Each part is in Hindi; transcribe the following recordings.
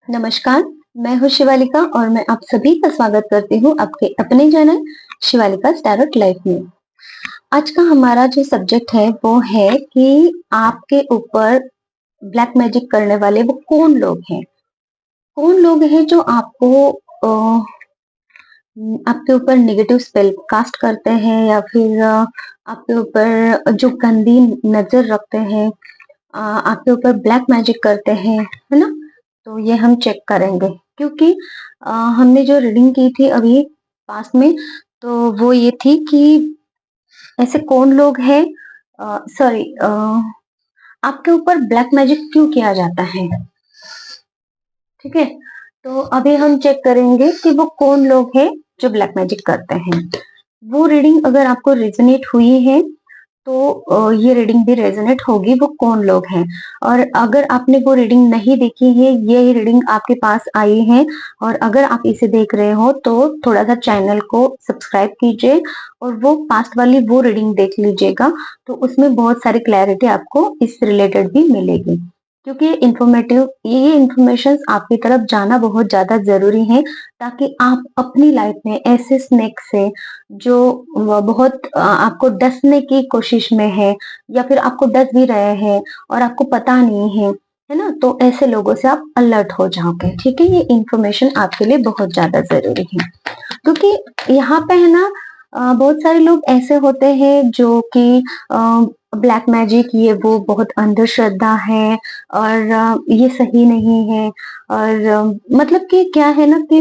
नमस्कार, मैं हूँ शिवालिका और मैं आप सभी का स्वागत करती हूँ आपके अपने चैनल शिवालिका टैरोट लाइफ में। आज का हमारा जो सब्जेक्ट है वो है कि आपके ऊपर ब्लैक मैजिक करने वाले वो कौन लोग हैं? कौन लोग हैं जो आपके ऊपर नेगेटिव स्पेल कास्ट करते हैं या फिर आपके ऊपर जो गंदी नजर रखते हैं, आपके ऊपर ब्लैक मैजिक करते हैं, है ना? तो ये हम चेक करेंगे क्योंकि हमने जो रीडिंग की थी अभी पास में, तो वो ये थी कि ऐसे कौन लोग हैं, सॉरी, आपके ऊपर ब्लैक मैजिक क्यों किया जाता है? ठीक है, तो अभी हम चेक करेंगे कि वो कौन लोग हैं जो ब्लैक मैजिक करते हैं। वो रीडिंग अगर आपको रेजोनेट हुई है तो ये रीडिंग भी रेजोनेट होगी, वो कौन लोग हैं। और अगर आपने वो रीडिंग नहीं देखी है, ये रीडिंग आपके पास आई है और अगर आप इसे देख रहे हो तो थोड़ा सा चैनल को सब्सक्राइब कीजिए और वो पास्ट वाली वो रीडिंग देख लीजिएगा, तो उसमें बहुत सारी क्लैरिटी आपको इस रिलेटेड भी मिलेगी। क्योंकि ये इंफॉर्मेशन आपकी तरफ जाना बहुत ज्यादा जरूरी है, ताकि आप अपनी लाइफ में ऐसे स्नेक से जो बहुत आपको डसने की कोशिश में है या फिर आपको डस भी रहे हैं और आपको पता नहीं है ना, तो ऐसे लोगों से आप अलर्ट हो जाओगे। ठीक है, ये इंफॉर्मेशन आपके लिए बहुत ज्यादा जरूरी है क्योंकि यहाँ पे है ना, बहुत सारे लोग ऐसे होते हैं जो कि ब्लैक मैजिक ये वो बहुत अंधश्रद्धा है और ये सही नहीं है। और मतलब कि क्या है ना कि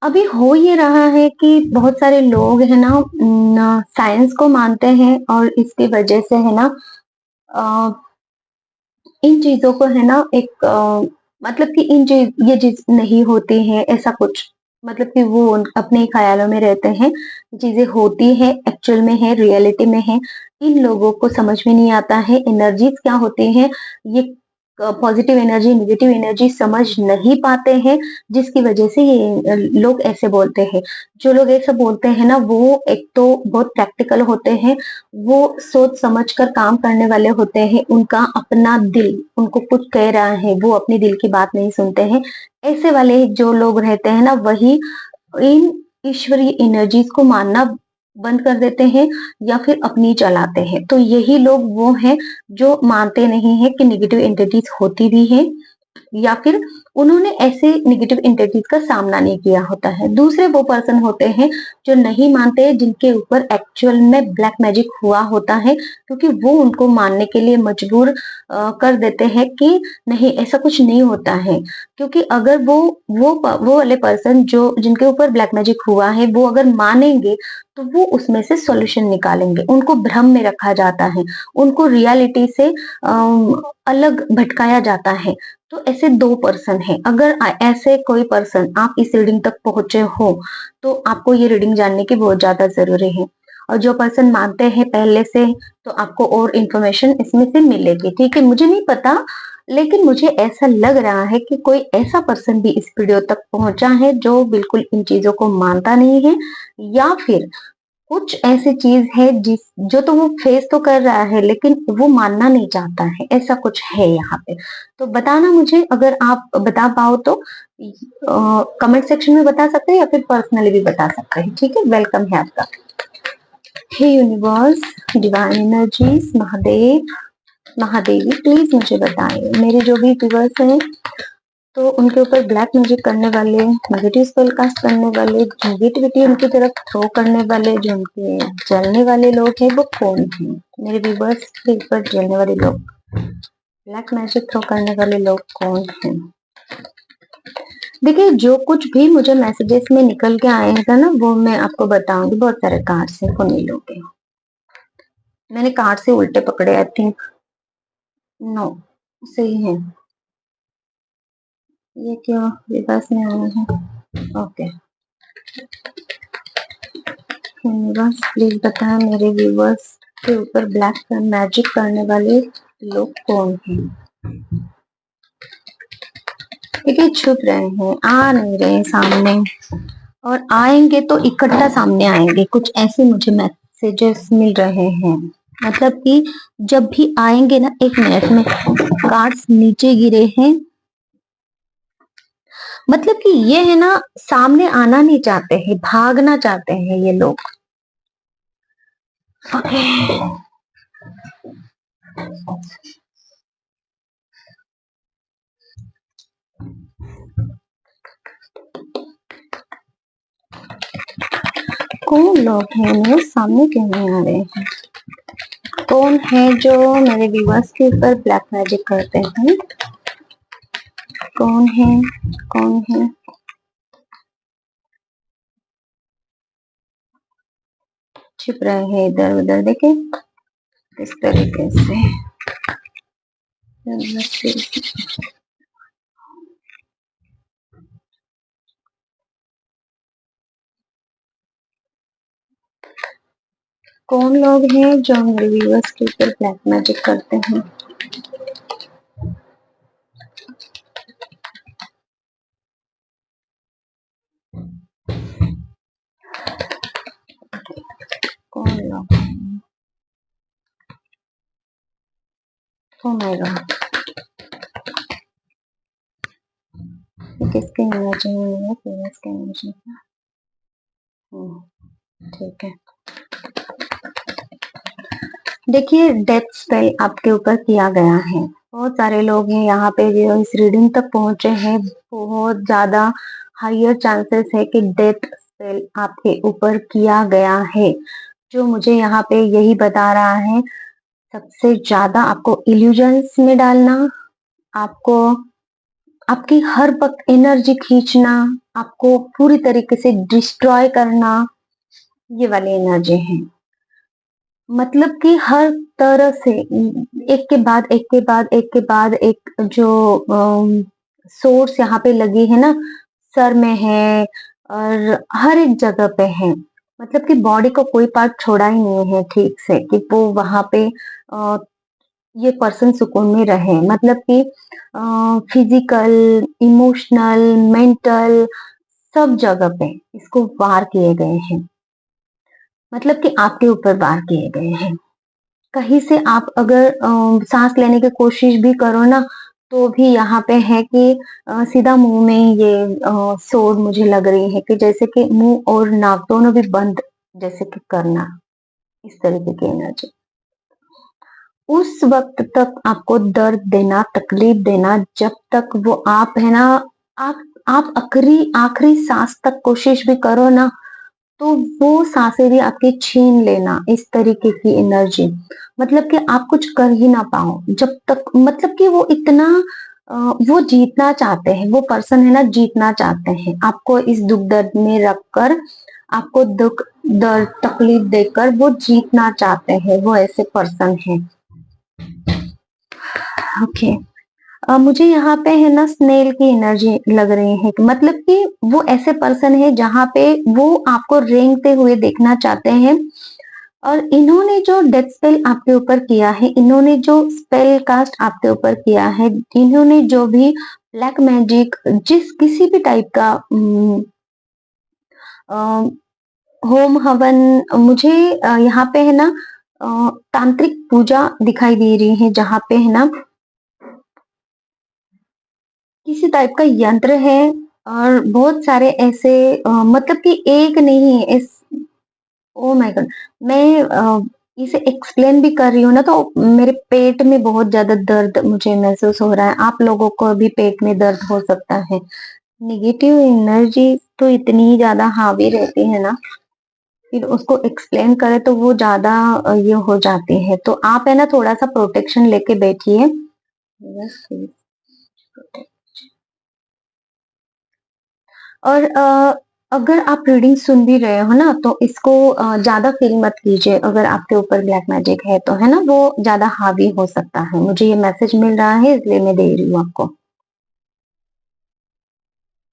अभी हो ये रहा है कि बहुत सारे लोग है ना, साइंस को मानते हैं और इसकी वजह से है ना, अ, इन चीजों को है ना एक मतलब कि ये चीज नहीं होती है ऐसा कुछ, मतलब कि वो अपने ख्यालों में रहते हैं। चीजें होती है, एक्चुअल में है, रियलिटी में है। इन लोगों को समझ में नहीं आता है एनर्जीज क्या होती है, ये पॉजिटिव एनर्जी नेगेटिव एनर्जी समझ नहीं पाते हैं, जिसकी वजह से ये लोग ऐसे बोलते हैं। जो लोग ऐसा बोलते हैं ना, वो एक तो बहुत प्रैक्टिकल होते हैं, वो सोच समझ कर काम करने वाले होते हैं, उनका अपना दिल उनको कुछ कह रहा है, वो अपने दिल की बात नहीं सुनते हैं। ऐसे वाले जो लोग रहते हैं ना, वही इन ईश्वरीय एनर्जीज को मानना बंद कर देते हैं या फिर अपनी चलाते हैं। तो यही लोग वो हैं जो मानते नहीं है कि नेगेटिव एंटिटीज होती भी है या फिर उन्होंने ऐसे नेगेटिव एंटिटीज का सामना नहीं किया होता है। दूसरे वो पर्सन होते हैं जो नहीं मानते, जिनके ऊपर एक्चुअल में ब्लैक मैजिक हुआ होता है, क्योंकि वो उनको मानने के लिए मजबूर कर देते हैं कि नहीं, ऐसा कुछ नहीं होता है। क्योंकि अगर वो वाले पर्सन जो जिनके ऊपर ब्लैक मैजिक हुआ है, वो अगर मानेंगे तो वो उसमें से सॉल्यूशन निकालेंगे। उनको भ्रम में रखा जाता है, उनको रियलिटी से अलग भटकाया जाता है। तो ऐसे दो पर्सन हैं। अगर ऐसे कोई पर्सन आप इस रीडिंग तक पहुंचे हो तो आपको ये रीडिंग जानने की बहुत ज्यादा जरूरी है। और जो पर्सन मानते हैं पहले से, तो आपको और इन्फॉर्मेशन इसमें से मिलेगी। ठीक है, मुझे नहीं पता, लेकिन मुझे ऐसा लग रहा है कि कोई ऐसा पर्सन भी इस वीडियो तक पहुंचा है जो बिल्कुल इन चीजों को मानता नहीं है, या फिर कुछ ऐसी चीज है जिस जो तो वो फेस तो कर रहा है लेकिन वो मानना नहीं चाहता है। ऐसा कुछ है यहाँ पे। तो बताना मुझे, अगर आप बता पाओ तो कमेंट सेक्शन में बता सकते हैं या फिर पर्सनली भी बता सकते हैं। ठीक है, वेलकम है आपका। Hey universe, divine energies, Mahadev, Mahadevi, please मुझे बताएं मेरे जो भी व्यूअर्स हैं, तो उनके ऊपर ब्लैक मैजिक करने वाले, नेगेटिव स्पेल कास्ट करने वाले, नेगेटिविटी उनकी तरफ थ्रो करने वाले, जो उनके जलने वाले लोग हैं, वो कौन हैं? मेरे व्यूवर्स के ऊपर जलने वाले लोग, ब्लैक मैजिक थ्रो करने वाले लोग कौन हैं? देखिए, जो कुछ भी मुझे मैसेजेस में निकल के आएगा ना, वो मैं आपको बताऊंगी। बहुत सारे कार्ड से कौन लोग, मैंने कार्ड से उल्टे पकड़े, आई थिंक। नो, सही है। ये क्यों रिवर्स में आया है? ओके, यूनिवर्स प्लीज बताएं मेरे व्यूवर्स के ऊपर ब्लैक मैजिक करने वाले लोग कौन हैं? देखिए, छुप रहे हैं, आ नहीं रहे सामने, और आएंगे तो इकट्ठा सामने आएंगे। कुछ ऐसे मुझे मैसेजेस मिल रहे हैं, मतलब कि जब भी आएंगे ना, एक मिनट में कार्ड्स नीचे गिरे हैं, मतलब कि ये है ना, सामने आना नहीं चाहते हैं, भागना चाहते हैं ये लोग। ओके। कौन लोग हैं, मेरे सामने क्यों नहीं आ रहे हैं? कौन है जो मेरे व्यूअर्स के ऊपर ब्लैक मैजिक करते हैं? कौन है? कौन है? छिप रहे हैं इधर उधर, देखे किस तरीके से। कौन लोग हैं जो मेरे व्यूअर्स के ऊपर ब्लैक मैजिक करते हैं? कौन लोग हैं? ओ माय गॉड, किसके इमेज है? किसके इमेज है? ठीक है। देखिए, डेथ स्पेल आपके ऊपर किया गया है। बहुत सारे लोग हैं यहाँ पे जो इस रीडिंग तक पहुंचे हैं। बहुत ज्यादा हायर चांसेस है कि डेथ स्पेल आपके ऊपर किया गया है। जो मुझे यहाँ पे यही बता रहा है, सबसे ज्यादा आपको इल्यूजन्स में डालना, आपको आपकी हर वक्त एनर्जी खींचना, आपको पूरी तरीके से डिस्ट्रॉय करना, ये वाली एनर्जी है। मतलब कि हर तरह से एक के बाद एक के बाद एक के बाद एक जो सोर्स यहाँ पे लगी है ना, सर में है और हर एक जगह पे है। मतलब कि बॉडी को कोई पार्ट छोड़ा ही नहीं है ठीक से कि वो वहां पे अ, ये पर्सन सुकून में रहे। मतलब कि फिजिकल, इमोशनल, मेंटल, सब जगह पे इसको वार किए गए हैं। मतलब कि आपके ऊपर वार किए गए हैं। कहीं से आप अगर सांस लेने की कोशिश भी करो ना, तो भी यहाँ पे है कि सीधा मुंह में ये सोड मुझे लग रही है कि जैसे कि मुंह और नाक दोनों भी बंद जैसे कि करना, इस तरीके की एनर्जी। उस वक्त तक आपको दर्द देना, तकलीफ देना, जब तक वो आप है ना, आप आखिरी आखिरी सांस तक कोशिश भी करो ना, तो वो सांसें भी आपकी छीन लेना, इस तरीके की एनर्जी। मतलब कि आप कुछ कर ही ना पाओ जब तक। मतलब कि वो इतना वो जीतना चाहते हैं, वो पर्सन है ना, जीतना चाहते हैं आपको इस दुख दर्द में रखकर, आपको दुख दर्द तकलीफ देकर वो जीतना चाहते हैं। वो ऐसे पर्सन हैं। ओके। मुझे यहाँ पे है ना स्नेल की एनर्जी लग रही है। मतलब कि वो ऐसे पर्सन है जहाँ पे वो आपको रेंगते हुए देखना चाहते हैं। और इन्होंने जो डेथ स्पेल आपके ऊपर किया है, इन्होंने जो स्पेल कास्ट आपके ऊपर किया है, इन्होंने जो भी ब्लैक मैजिक जिस किसी भी टाइप का होम हवन, मुझे यहाँ पे है ना तांत्रिक पूजा दिखाई दे रही है, जहाँ पे है ना किसी टाइप का यंत्र है। और बहुत सारे ऐसे मतलब कि एक नहीं है इस। ओ माय गॉड, मैं इसे एक्सप्लेन भी कर रही हूँ ना, तो मेरे पेट में बहुत ज्यादा दर्द मुझे महसूस हो रहा है। आप लोगों को भी पेट में दर्द हो सकता है। नेगेटिव एनर्जी तो इतनी ज्यादा हावी रहती है ना, फिर उसको एक्सप्लेन करें तो वो ज्यादा ये हो जाती है। तो आप है ना थोड़ा सा प्रोटेक्शन लेके बैठिए। और अगर आप रीडिंग सुन भी रहे हो ना, तो इसको ज्यादा फील मत कीजिए। अगर आपके ऊपर ब्लैक मैजिक है तो है ना, वो ज्यादा हावी हो सकता है। मुझे ये मैसेज मिल रहा है, इसलिए मैं दे रही हूँ आपको।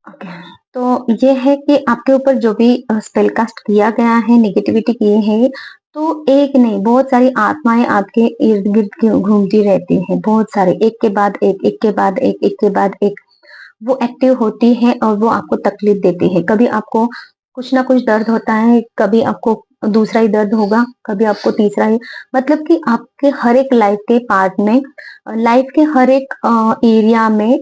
ओके। तो ये है कि आपके ऊपर जो भी स्पेल कास्ट किया गया है, नेगेटिविटी की है, तो एक नहीं, बहुत सारी आत्माएं आपके इर्द गिर्द घूमती रहती हैं। बहुत सारे, एक के बाद एक के बाद एक के बाद एक वो एक्टिव होती है और वो आपको तकलीफ देती है। कभी आपको कुछ ना कुछ दर्द होता है, कभी आपको दूसरा ही दर्द होगा, कभी आपको तीसरा ही। मतलब कि आपके हर एक लाइफ के पार्ट में, लाइफ के हर एक एरिया में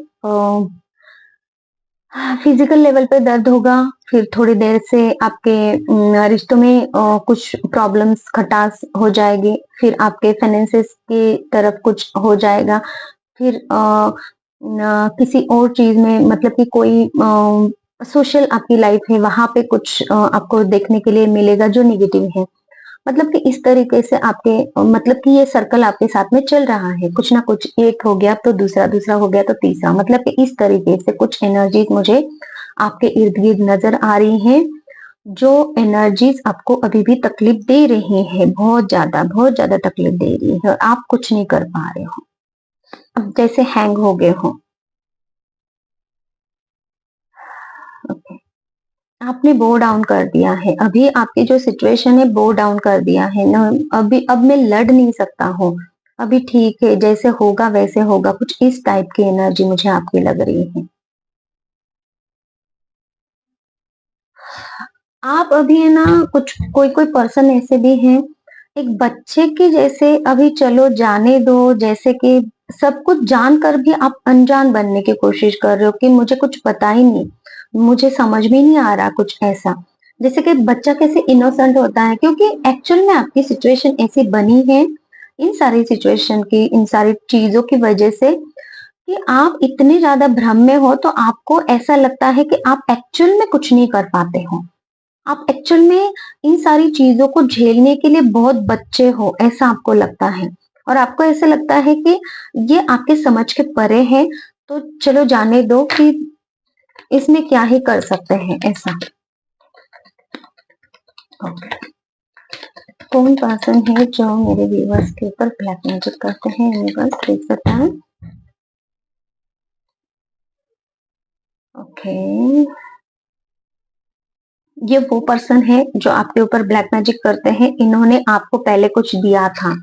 फिजिकल लेवल पे दर्द होगा, फिर थोड़ी देर से आपके रिश्तों में कुछ प्रॉब्लम्स खटास हो जाएगी, फिर आपके फाइनेंसेस की तरफ कुछ हो जाएगा, फिर किसी और चीज में मतलब कि कोई सोशल आपकी लाइफ है वहां पे कुछ आपको देखने के लिए मिलेगा जो नेगेटिव है। मतलब कि इस तरीके से आपके मतलब कि ये सर्कल आपके साथ में चल रहा है, कुछ ना कुछ एक हो गया तो दूसरा, दूसरा हो गया तो तीसरा, मतलब कि इस तरीके से कुछ एनर्जीज मुझे आपके इर्द गिर्द नजर आ रही हैं, जो एनर्जीज आपको अभी भी तकलीफ दे रही है, बहुत ज्यादा तकलीफ दे रही है और आप कुछ नहीं कर पा रहे हो, अब जैसे हैंग हो गए हो। ओके, आपने बो डाउन कर दिया है, अभी आपकी जो सिचुएशन है बो डाउन कर दिया है ना, अभी अब मैं लड़ नहीं सकता हूँ, अभी ठीक है, जैसे होगा वैसे होगा, कुछ इस टाइप की एनर्जी मुझे आपकी लग रही है। आप अभी है ना, कुछ कोई कोई पर्सन ऐसे भी हैं, एक बच्चे के जैसे, अभी चलो जाने दो, जैसे कि सब कुछ जानकर भी आप अनजान बनने की कोशिश कर रहे हो कि मुझे कुछ पता ही नहीं, मुझे समझ में नहीं आ रहा, कुछ ऐसा। जैसे कि बच्चा कैसे इनोसेंट होता है, क्योंकि एक्चुअल में आपकी सिचुएशन ऐसी बनी है, इन सारी सिचुएशन की, इन सारी चीजों की वजह से, कि आप इतने ज्यादा भ्रम में हो, तो आपको ऐसा लगता है कि आप एक्चुअल में कुछ नहीं कर पाते हो, आप एक्चुअल में इन सारी चीजों को झेलने के लिए बहुत बच्चे हो, ऐसा आपको लगता है, और आपको ऐसे लगता है कि ये आपके समझ के परे है, तो चलो जाने दो कि इसमें क्या ही कर सकते हैं, ऐसा। ओके, कौन पर्सन है जो मेरे व्यूवर्स के ऊपर ब्लैक मैजिक करते हैं, यूनिवर्स देख सकता है। ओके, ये वो पर्सन है जो आपके ऊपर ब्लैक मैजिक करते हैं, इन्होंने आपको पहले कुछ दिया था,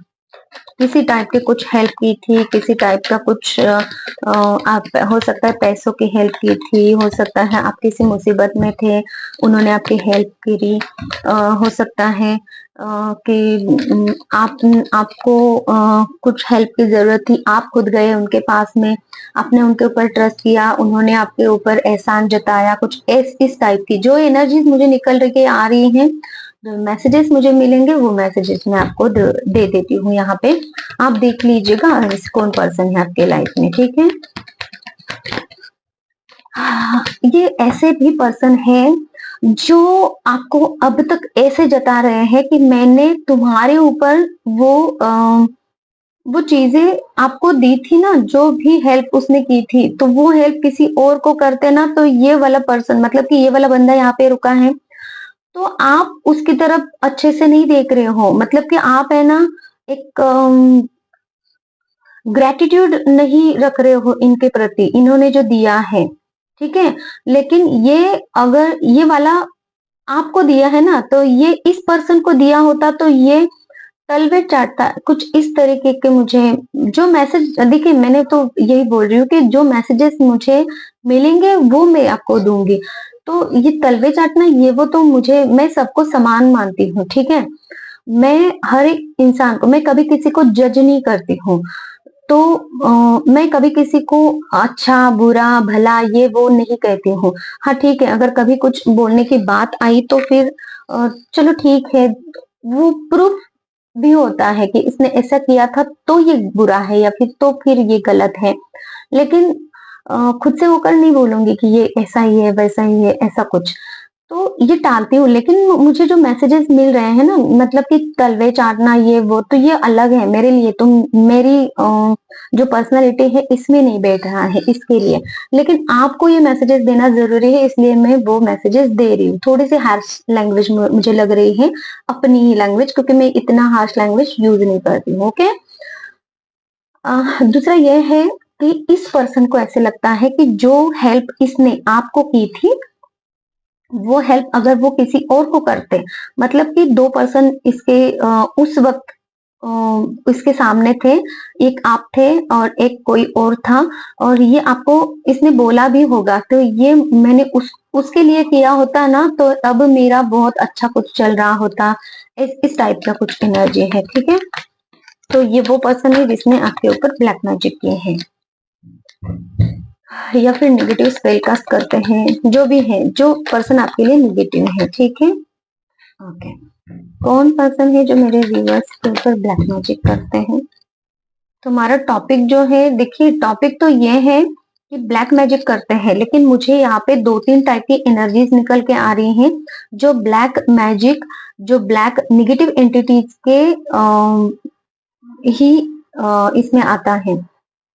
किसी टाइप की कुछ हेल्प की थी, किसी टाइप का कुछ आप हो सकता है पैसों की हेल्प की थी, हो सकता है आप किसी मुसीबत में थे, उन्होंने आपकी हेल्प करी, हो सकता है कि आप आपको कुछ हेल्प की जरूरत थी, आप खुद गए उनके पास में, आपने उनके ऊपर ट्रस्ट किया, उन्होंने आपके ऊपर एहसान जताया, कुछ इस टाइप की जो एनर्जीज मुझे निकल रही आ रही हैं, जो मैसेजेस मुझे मिलेंगे वो मैसेजेस मैं आपको दे देती हूँ यहाँ पे, आप देख लीजिएगा कौन पर्सन है आपके लाइफ में, ठीक है। ये ऐसे भी पर्सन है जो आपको अब तक ऐसे जता रहे हैं कि मैंने तुम्हारे ऊपर वो वो चीजें आपको दी थी ना, जो भी हेल्प उसने की थी, तो वो हेल्प किसी और को करते ना, तो ये वाला पर्सन मतलब कि ये वाला बंदा यहाँ पे रुका है, तो आप उसकी तरफ अच्छे से नहीं देख रहे हो, मतलब कि आप है ना एक ग्रेटिट्यूड नहीं रख रहे हो इनके प्रति, इन्होंने जो दिया है, ठीक है। लेकिन ये अगर ये वाला आपको दिया है ना, तो ये इस पर्सन को दिया होता तो ये तलवे चाटता, कुछ इस तरीके के मुझे जो मैसेज, देखिए मैंने तो यही बोल रही हूँ कि जो मैसेजेस मुझे मिलेंगे वो मैं आपको दूंगी, तो ये तलवे चाटना ये वो तो मुझे, मैं सबको समान मानती हूँ, ठीक है, मैं हर एक इंसान को, मैं कभी किसी को जज नहीं करती हूँ, तो मैं कभी किसी को अच्छा बुरा भला ये वो नहीं कहती हूँ। हाँ ठीक है, अगर कभी कुछ बोलने की बात आई तो फिर चलो ठीक है, वो प्रूफ भी होता है कि इसने ऐसा किया था तो ये बुरा है या फिर तो फिर ये गलत है, लेकिन खुद से होकर नहीं बोलूंगी कि ये ऐसा ही है वैसा ही है, ऐसा कुछ, तो ये टालती हूँ। लेकिन मुझे जो मैसेजेस मिल रहे हैं ना, मतलब कि तलवे चाटना ये वो, तो ये अलग है मेरे लिए, तो मेरी जो पर्सनालिटी है इसमें नहीं बैठ रहा है इसके लिए, लेकिन आपको ये मैसेजेस देना जरूरी है, इसलिए मैं वो मैसेजेस दे रही हूँ, थोड़ी सी हार्श लैंग्वेज मुझे लग रही है, अपनी ही लैंग्वेज, क्योंकि मैं इतना हार्श लैंग्वेज यूज नहीं करती हूँ, ओके। दूसरा ये है कि इस पर्सन को ऐसे लगता है कि जो हेल्प इसने आपको की थी, वो हेल्प अगर वो किसी और को करते, मतलब कि दो पर्सन इसके उस वक्त इसके सामने थे, एक आप थे और एक कोई और था, और ये आपको इसने बोला भी होगा, तो ये मैंने उसके लिए किया होता ना, तो अब मेरा बहुत अच्छा कुछ चल रहा होता, इस टाइप का कुछ एनर्जी है, ठीक है। तो ये वो पर्सन है जिसने आपके ऊपर ब्लैक मैजिक किए हैं। या फिर नेगेटिव स्पेल कास्ट करते हैं, जो भी है, जो पर्सन आपके लिए नेगेटिव है, ठीक है। ओके, कौन पर्सन है जो मेरे व्यूअर्स के ऊपर ब्लैक मैजिक करते हैं? तो हमारा टॉपिक जो है, देखिए टॉपिक तो ये है कि ब्लैक मैजिक करते हैं, लेकिन मुझे यहाँ पे 2-3 टाइप की एनर्जीज निकल के आ रही हैं, जो ब्लैक मैजिक, जो ब्लैक नेगेटिव एंटिटीज के ही इसमें आता है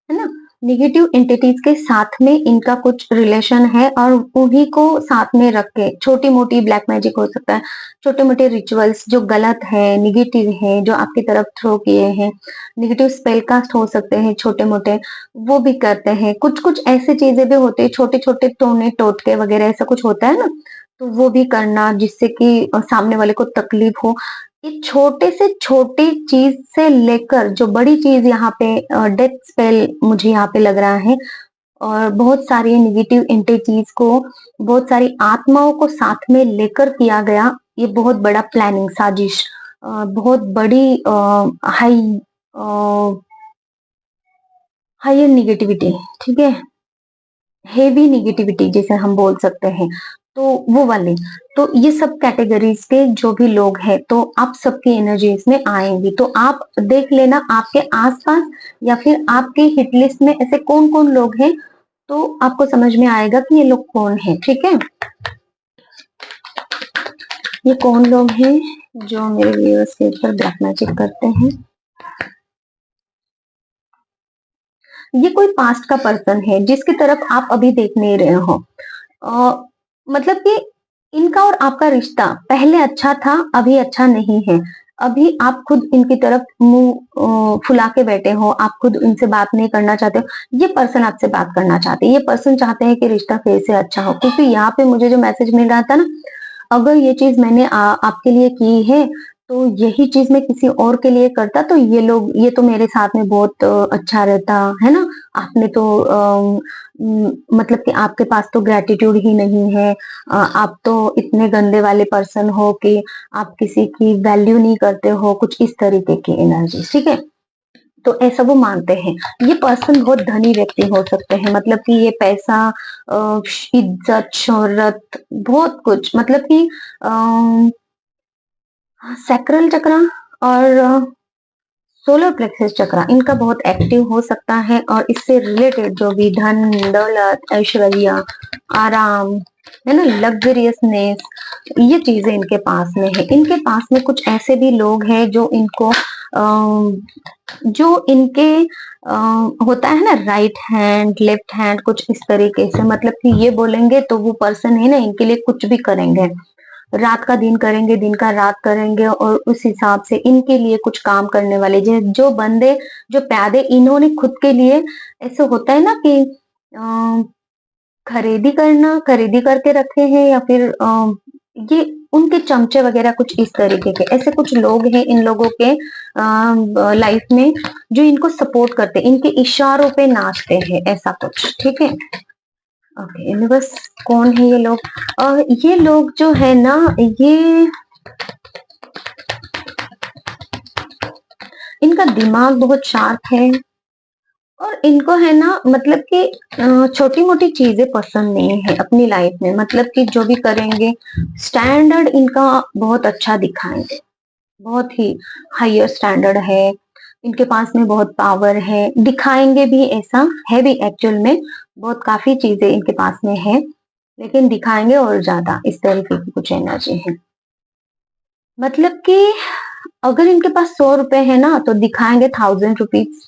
ना। नेगेटिव एंटिटीज के साथ में इनका कुछ रिलेशन है, और उन्हीं को साथ में रख के छोटी मोटी ब्लैक मैजिक हो सकता है, छोटे मोटे रिचुअल्स जो गलत है, निगेटिव है, जो आपकी तरफ थ्रो किए हैं, नेगेटिव स्पेल कास्ट हो सकते हैं छोटे मोटे, वो भी करते हैं। कुछ कुछ ऐसी चीजें भी होती है, छोटे छोटे टोने टोटके वगैरह ऐसा कुछ होता है ना, तो वो भी करना जिससे कि सामने वाले को तकलीफ हो। ये छोटे से छोटी चीज से लेकर जो बड़ी चीज यहाँ पे डेथ स्पेल मुझे यहाँ पे लग रहा है, और बहुत सारी नेगेटिव एंटिटीज को, बहुत सारी आत्माओं को साथ में लेकर किया गया ये बहुत बड़ा प्लानिंग साजिश, बहुत बड़ी हाई हायर निगेटिविटी, ठीक है, हेवी निगेटिविटी जिसे हम बोल सकते हैं, तो वो वाले, तो ये सब कैटेगरीज के जो भी लोग हैं, तो आप सबकी एनर्जी इसमें आएंगी। तो आप देख लेना आपके आसपास या फिर आपके हिट लिस्ट में ऐसे कौन कौन लोग हैं, तो आपको समझ में आएगा कि ये लोग कौन है, ठीक है। ये कौन लोग हैं जो मेरे व्यूअर्स के ऊपर ब्लैक मैजिक करते हैं? ये कोई पास्ट का पर्सन है जिसकी तरफ आप अभी देख नहीं रहे हो। मतलब कि इनका और आपका रिश्ता पहले अच्छा था, अभी अच्छा नहीं है। अभी आप खुद इनकी तरफ मुंह फुला के बैठे हो, आप खुद इनसे बात नहीं करना चाहते हो। ये पर्सन आपसे बात करना चाहते हैं, ये पर्सन चाहते हैं कि रिश्ता फिर से अच्छा हो, क्योंकि यहाँ पे मुझे जो मैसेज मिल रहा था ना, अगर ये चीज मैंने आपके लिए की है, तो यही चीज मैं किसी और के लिए करता, तो ये लोग, ये तो मेरे साथ में बहुत अच्छा रहता है ना। आपने तो मतलब कि आपके पास तो ग्रेटिट्यूड ही नहीं है, आप तो इतने गंदे वाले पर्सन हो कि आप किसी की वैल्यू नहीं करते हो, कुछ इस तरीके की एनर्जी, ठीक है। तो ऐसा वो मानते हैं। ये पर्सन बहुत धनी व्यक्ति हो सकते हैं, मतलब कि ये पैसा, इज्जत, शोहरत, बहुत कुछ, मतलब कि सैक्रल चक्र और सोलर प्लेक्सस चक्र इनका बहुत एक्टिव हो सकता है, और इससे रिलेटेड जो भी धन, दौलत, ऐश्वर्य, आराम, है ना, लग्जरियसनेस, ये चीजें इनके पास में है। इनके पास में कुछ ऐसे भी लोग हैं जो इनको जो इनके होता है ना, राइट हैंड, लेफ्ट हैंड, कुछ इस तरीके से, मतलब कि ये बोलेंगे तो वो पर्सन है ना इनके लिए कुछ भी करेंगे, रात का दिन करेंगे, दिन का रात करेंगे, और उस हिसाब से इनके लिए कुछ काम करने वाले जो बंदे, जो प्यादे इन्होंने खुद के लिए, ऐसे होता है ना कि खरीदी करना, खरीदी करके रखे हैं, या फिर ये उनके चमचे वगैरह, कुछ इस तरीके के ऐसे कुछ लोग हैं इन लोगों के लाइफ में, जो इनको सपोर्ट करते हैं, इनके इशारों पे नाचते हैं, ऐसा कुछ, ठीक है। ओके, इनमें बस कौन है ये लोग? ये लोग जो है ना, ये इनका दिमाग बहुत शार्प है, और इनको है ना, मतलब कि छोटी मोटी चीजें पसंद नहीं है अपनी लाइफ में, मतलब कि जो भी करेंगे स्टैंडर्ड इनका बहुत अच्छा दिखाएंगे, बहुत ही हायर स्टैंडर्ड है। इनके पास में बहुत पावर है, दिखाएंगे भी ऐसा है भी, एक्चुअल में बहुत काफी चीजें इनके पास में है, लेकिन दिखाएंगे और ज्यादा, इस तरीके की कुछ एनर्जी है। मतलब कि अगर इनके पास 100 रुपए है ना, तो दिखाएंगे 1000 रुपीज।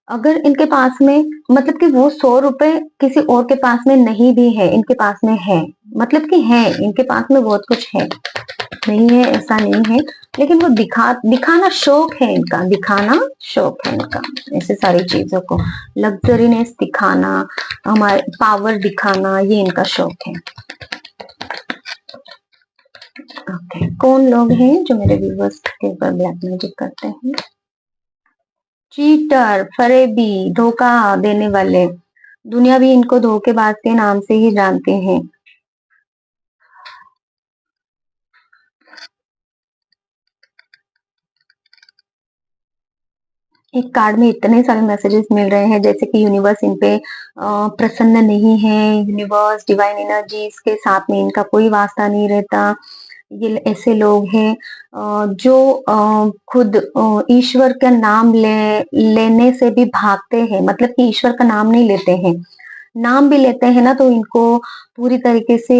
अगर इनके पास में, मतलब कि वो 100 रुपए किसी और के पास में नहीं भी है, इनके पास में है, मतलब कि है, इनके पास में बहुत कुछ है, नहीं है ऐसा नहीं है, लेकिन वो दिखाना शौक है इनका, दिखाना शौक है इनका, ऐसे सारी चीजों को, लग्जरीनेस दिखाना, हमारे पावर दिखाना, ये इनका शौक है। ओके, कौन लोग हैं जो मेरे व्यूवर्स के ऊपर ब्लैक मैजिक करते हैं? चीटर, फरेबी, धोखा देने वाले, दुनिया भी इनको धोखेबाज के नाम से ही जानते हैं। एक कार्ड में इतने सारे मैसेजेस मिल रहे हैं, जैसे कि यूनिवर्स इन पे प्रसन्न नहीं है, यूनिवर्स डिवाइन एनर्जीज के साथ में इनका कोई वास्ता नहीं रहता। ये ऐसे लोग हैं जो खुद ईश्वर का नाम लेने से भी भागते हैं, मतलब कि ईश्वर का नाम नहीं लेते हैं। नाम भी लेते हैं ना तो इनको पूरी तरीके से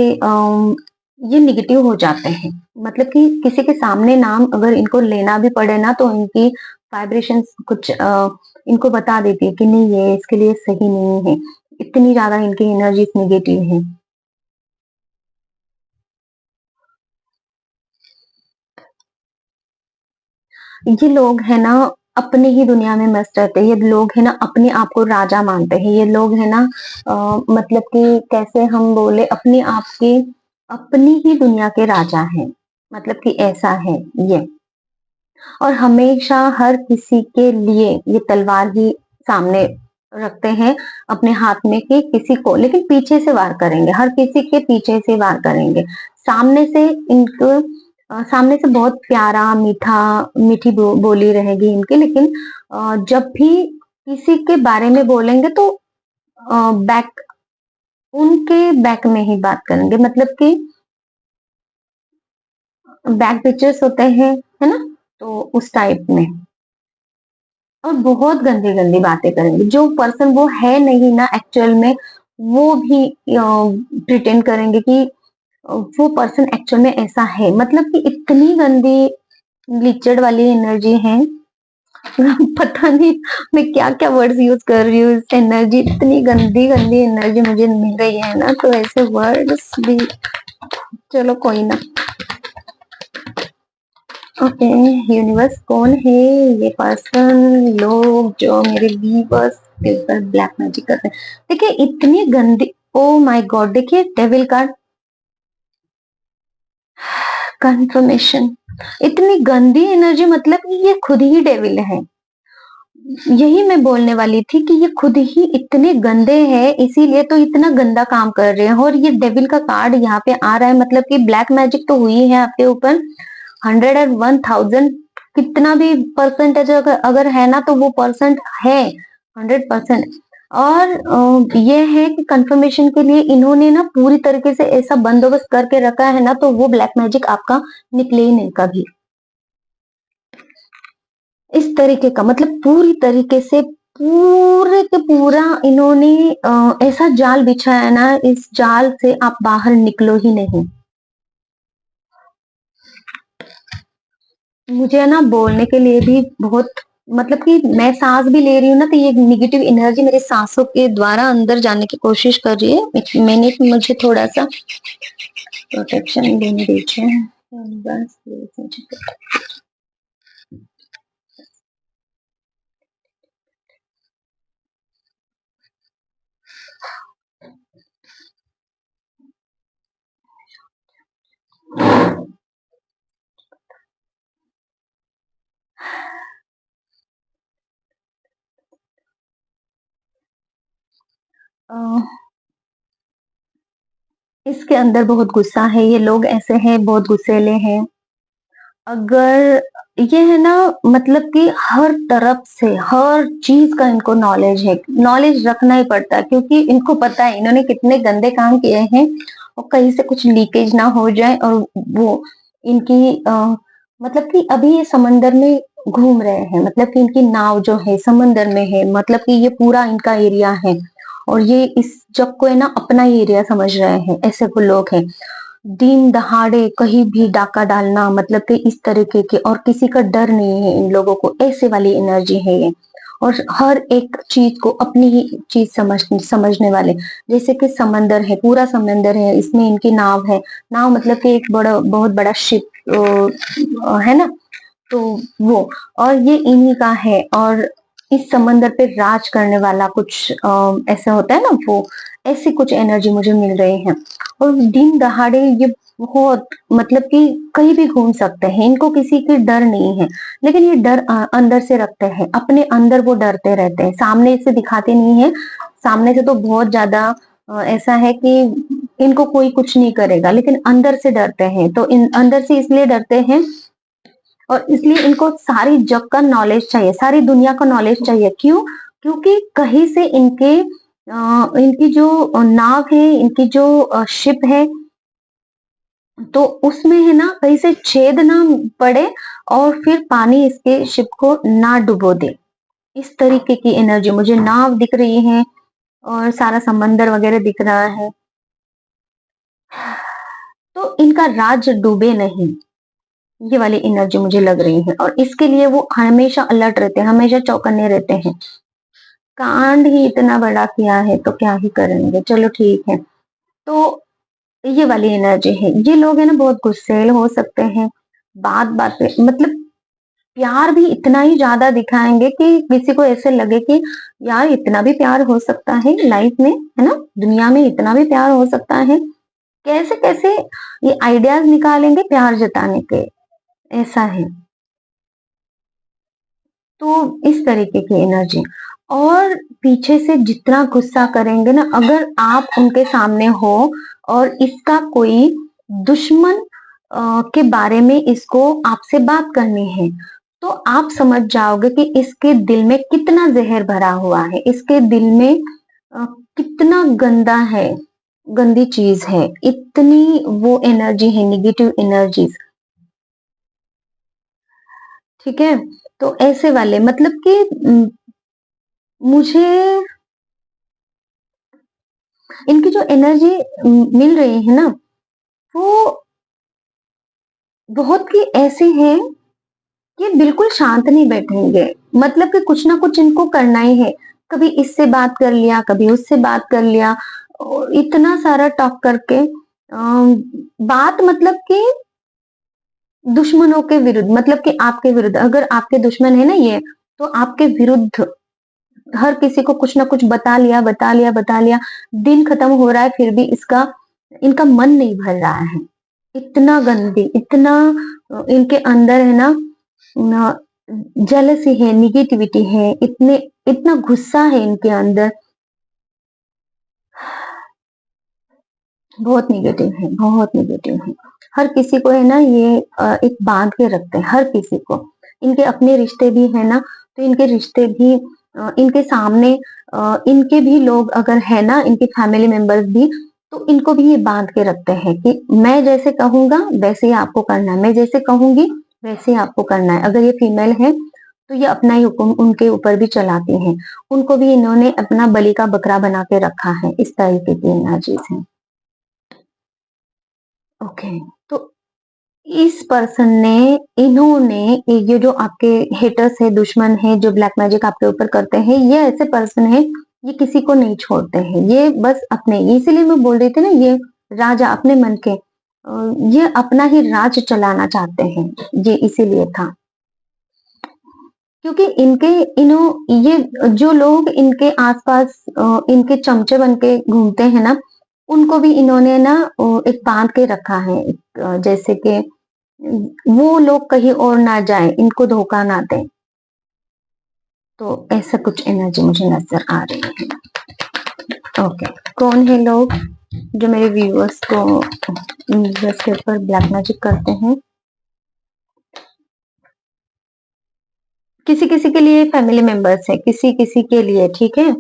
ये नेगेटिव हो जाते हैं। मतलब कि किसी के सामने नाम अगर इनको लेना भी पड़े ना तो इनकी वाइब्रेशंस कुछ इनको बता देती है कि नहीं ये इसके लिए सही नहीं है। इतनी ज्यादा इनकी एनर्जीज नेगेटिव है। ये लोग है ना अपने ही दुनिया में मस्त रहते हैं। ये लोग है ना अपने आप को राजा मानते हैं। ये लोग है ना मतलब कि कैसे हम बोले अपने आप के अपनी ही दुनिया के राजा हैं। मतलब कि ऐसा है ये। और हमेशा हर किसी के लिए ये तलवार ही सामने रखते हैं अपने हाथ में कि किसी को, लेकिन पीछे से वार करेंगे, हर किसी के पीछे से वार करेंगे। सामने से इनको सामने से बहुत प्यारा मीठा मीठी बोली रहेगी इनकी, लेकिन जब भी किसी के बारे में बोलेंगे तो बैक उनके बैक में ही बात करेंगे। मतलब कि बैक पिक्चर्स होते हैं, है ना, तो उस टाइप में। और बहुत गंदी गंदी बातें करेंगे। जो पर्सन वो है नहीं ना एक्चुअल में, वो भी प्रिटेंड करेंगे कि वो पर्सन एक्चुअल में ऐसा है। मतलब कि इतनी गंदी लिचड़ वाली एनर्जी है। पता नहीं मैं क्या क्या वर्ड्स यूज कर रही हूँ। इस एनर्जी, इतनी गंदी गंदी एनर्जी मुझे मिल रही है ना, तो ऐसे वर्ड्स भी, चलो कोई ना। ओके, यूनिवर्स कौन है ये पर्सन, लोग जो मेरे व्यूवर्स के ऊपर ब्लैक मैजिक करते हैं। देखिए इतनी गंदी, ओ माय गॉड, देखिए डेविल कार्ड कंफर्मेशन। इतनी गंदी एनर्जी, मतलब कि ये खुद ही डेविल है। यही मैं बोलने वाली थी कि ये खुद ही इतने गंदे हैं, इसीलिए तो इतना गंदा काम कर रहे हैं। और ये डेविल का कार्ड यहाँ पे आ रहा है, मतलब कि ब्लैक मैजिक तो हुई है आपके ऊपर। 101,000 कितना भी परसेंटेज अगर है ना तो वो परसेंट है 100%। और ये है कि कंफर्मेशन के लिए इन्होंने ना पूरी तरीके से ऐसा बंदोबस्त करके रखा है ना, तो वो ब्लैक मैजिक आपका निकले ही नहीं कभी। इस तरीके का मतलब पूरी तरीके से पूरे के पूरा इन्होंने ऐसा जाल बिछाया है ना, इस जाल से आप बाहर निकलो ही नहीं। मुझे ना बोलने के लिए भी बहुत, मतलब कि मैं सांस भी ले रही हूँ ना तो ये निगेटिव एनर्जी मेरे सांसों के द्वारा अंदर जाने की कोशिश कर रही है। एक मिनट, मुझे थोड़ा सा प्रोटेक्शन देने दीजिए। बस अ, इसके अंदर बहुत गुस्सा है। ये लोग ऐसे हैं, बहुत गुस्सेले हैं। अगर ये है ना, मतलब कि हर तरफ से हर चीज का इनको नॉलेज है। नॉलेज रखना ही पड़ता है क्योंकि इनको पता है इन्होंने कितने गंदे काम किए हैं, और कहीं से कुछ लीकेज ना हो जाए। और वो इनकी मतलब कि अभी ये समंदर में घूम रहे हैं, मतलब कि इनकी नाव जो है समंदर में है, मतलब कि ये पूरा इनका एरिया है। और ये इस जग को है ना अपना ही एरिया समझ रहे हैं। ऐसे को लोग हैं। दिन दहाड़े कहीं भी डाका डालना, मतलब कि इस तरीके के, और किसी का डर नहीं है इन लोगों को। ऐसे वाली एनर्जी है ये। और हर एक चीज को अपनी ही चीज समझने वाले। जैसे कि समंदर है, पूरा समंदर है, इसमें इनकी नाव है। नाव मतलब कि एक बड़ा बहुत बड़ा शिप है ना, तो वो, और ये इन्हीं का है। और इस समंदर पे राज करने वाला कुछ ऐसा होता है ना, वो ऐसी कुछ एनर्जी मुझे मिल रही है। और दिन दहाड़े ये बहुत, मतलब कि कहीं भी घूम सकते हैं, इनको किसी की डर नहीं है। लेकिन ये डर अंदर से रखते हैं, अपने अंदर वो डरते रहते हैं, सामने से दिखाते नहीं है। सामने से तो बहुत ज्यादा ऐसा है कि इनको कोई कुछ नहीं करेगा, लेकिन अंदर से डरते हैं। तो इन अंदर से इसलिए डरते हैं और इसलिए इनको सारी जग का नॉलेज चाहिए, सारी दुनिया का नॉलेज चाहिए। क्यों? क्योंकि कहीं से इनकी जो नाव है, इनकी जो शिप है, तो उसमें है ना कहीं से छेद ना पड़े और फिर पानी इसके शिप को ना डुबो दे। इस तरीके की एनर्जी, मुझे नाव दिख रही है और सारा समंदर वगैरह दिख रहा है, तो इनका राज डूबे नहीं, ये वाली एनर्जी मुझे लग रही है। और इसके लिए वो हमेशा अलर्ट रहते हैं, हमेशा चौकन्ने रहते हैं। कांड ही इतना बड़ा किया है तो क्या ही करेंगे, चलो ठीक है। तो ये वाली एनर्जी है। ये लोग है ना बहुत गुस्सैल हो सकते हैं, बात बात पे मतलब प्यार भी इतना ही ज्यादा दिखाएंगे कि किसी को ऐसे लगे कि यार इतना भी प्यार हो सकता है लाइफ में, है ना, दुनिया में इतना भी प्यार हो सकता है। कैसे कैसे ये आइडियाज निकालेंगे प्यार जताने के, ऐसा है। तो इस तरीके की एनर्जी। और पीछे से जितना गुस्सा करेंगे ना, अगर आप उनके सामने हो और इसका कोई दुश्मन के बारे में इसको आपसे बात करनी है, तो आप समझ जाओगे कि इसके दिल में कितना जहर भरा हुआ है, इसके दिल में कितना गंदा है, गंदी चीज है, इतनी वो एनर्जी है, निगेटिव एनर्जीज। ठीक है। तो ऐसे वाले मतलब कि मुझे इनकी जो एनर्जी मिल रही है ना, वो बहुत ही ऐसे हैं कि बिल्कुल शांत नहीं बैठेंगे। मतलब कि कुछ ना कुछ इनको करना ही है। कभी इससे बात कर लिया, कभी उससे बात कर लिया, इतना सारा टॉक करके बात मतलब कि दुश्मनों के विरुद्ध, मतलब कि आपके विरुद्ध, अगर आपके दुश्मन है ना ये, तो आपके विरुद्ध हर किसी को कुछ ना कुछ बता लिया, बता लिया, बता लिया। दिन खत्म हो रहा है फिर भी इनका मन नहीं भर रहा है। इतना गंदी, इतना इनके अंदर है ना जेलसी है, निगेटिविटी है, इतना गुस्सा है इनके अंदर, बहुत निगेटिव है, बहुत निगेटिव है। हर किसी को है ना ये एक बांध के रखते हैं, हर किसी को। इनके अपने रिश्ते भी है ना, तो इनके रिश्ते भी इनके सामने इनके भी लोग अगर है ना, इनके फैमिली मेंबर्स भी, तो इनको भी ये बांध के रखते हैं कि मैं जैसे कहूंगा वैसे ही आपको करना है, मैं जैसे कहूंगी वैसे ही आपको करना है। अगर ये फीमेल है तो ये अपना ही हुक्म उनके ऊपर भी चलाती हैं। उनको भी इन्होंने अपना बलि का बकरा बना के रखा है। इस तरीके की एनर्जीज है। ओके। तो इस पर्सन ने, इन्होंने, ये जो आपके हेटर्स है, दुश्मन है, जो ब्लैक मैजिक आपके ऊपर करते हैं, ये ऐसे पर्सन है, ये किसी को नहीं छोड़ते हैं, ये बस अपने, इसीलिए मैं बोल रही थी ना, ये राजा अपने मन के, ये अपना ही राज चलाना चाहते हैं, ये इसीलिए था। क्योंकि इनके इन्हों ये जो लोग इनके आसपास इनके चमचे बन के घूमते हैं ना, उनको भी इन्होंने ना एक बांध के रखा है, जैसे कि वो लोग कहीं और ना जाए, इनको धोखा ना दें। तो ऐसा कुछ एनर्जी मुझे नजर आ रही है। ओके। कौन है लोग जो मेरे व्यूअर्स को व्यूअर्स के ऊपर ब्लैक मैजिक करते हैं? किसी किसी के लिए फैमिली मेंबर्स है, किसी किसी के लिए, ठीक है,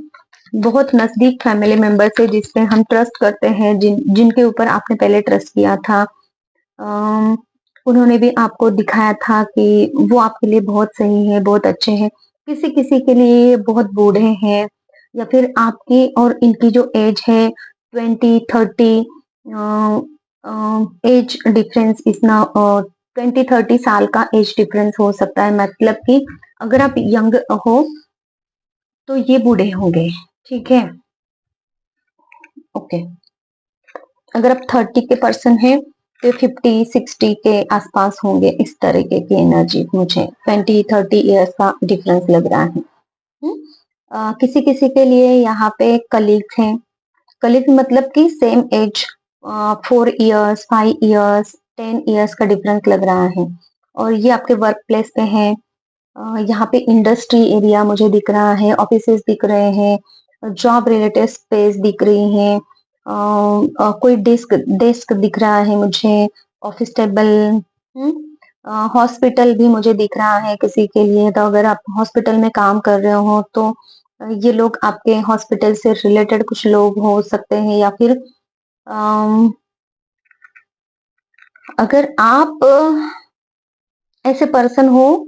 बहुत नजदीक फैमिली मेंबर्स है जिसपे हम ट्रस्ट करते हैं, जिनके ऊपर आपने पहले ट्रस्ट किया था। अम, उन्होंने भी आपको दिखाया था कि वो आपके लिए बहुत सही है, बहुत अच्छे हैं। किसी किसी के लिए बहुत बूढ़े हैं, या फिर आपकी और इनकी जो एज है 20-30 एज डिफरेंस, इतना 20-30 साल का एज डिफरेंस हो सकता है। मतलब कि अगर आप यंग हो तो ये बूढ़े होंगे, ठीक है। ओके। अगर आप 30 के पर्सन है तो 50-60 के आसपास होंगे। इस तरीके की एनर्जी मुझे 20-30 ईयर्स का डिफरेंस लग रहा है। किसी किसी के लिए यहाँ पे कलीग्स हैं, कलीग मतलब कि same age, 4 years, 5 years, 10 years का डिफरेंस लग रहा है। और ये आपके वर्क प्लेस पे है। यहाँ पे इंडस्ट्री एरिया मुझे दिख रहा है, ऑफिसेस दिख रहे हैं, जॉब रिलेटेड स्पेस दिख रही है, कोई डेस्क डेस्क दिख रहा है मुझे, ऑफिस टेबल, हॉस्पिटल भी मुझे दिख रहा है किसी के लिए, तो अगर आप हॉस्पिटल में काम कर रहे हो तो ये लोग आपके हॉस्पिटल से रिलेटेड कुछ लोग हो सकते हैं, या फिर अम, अगर आप ऐसे पर्सन हो,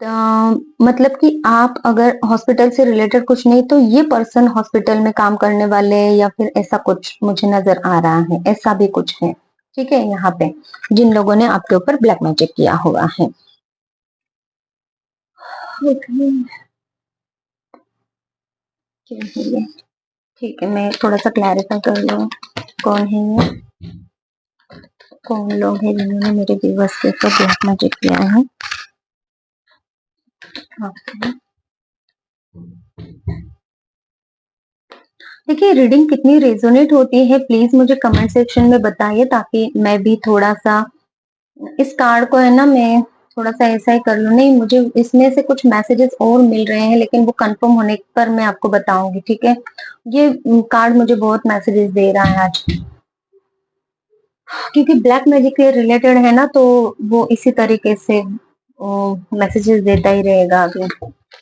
मतलब कि आप अगर हॉस्पिटल से रिलेटेड कुछ नहीं, तो ये पर्सन हॉस्पिटल में काम करने वाले, या फिर ऐसा कुछ मुझे नजर आ रहा है, ऐसा भी कुछ है। ठीक है, यहाँ पे जिन लोगों ने आपके ऊपर ब्लैक मैजिक किया हुआ है। Okay, क्या है ये? ठीक है, मैं थोड़ा सा क्लैरिफाई कर लूँ, कौन है ये, कौन लोग हैं जिन्होंने मेरे व्यूअर्स के ऊपर ब्लैक मैजिक किया है। Okay. देखिए, रीडिंग कितनी रेजोनेट होती है प्लीज मुझे कमेंट सेक्शन में बताइए, ताकि मैं भी थोड़ा सा इस कार्ड को है ना, मैं थोड़ा सा ऐसा ही कर लूँ। नहीं, मुझे इसमें से कुछ मैसेजेस और मिल रहे हैं, लेकिन वो कंफर्म होने पर मैं आपको बताऊंगी। ठीक है, ये कार्ड मुझे बहुत मैसेजेस दे रहा है आज, क्योंकि ब्लैक मैजिक के रिलेटेड है ना, तो वो इसी तरीके से मैसेजेस देता ही रहेगा आगे।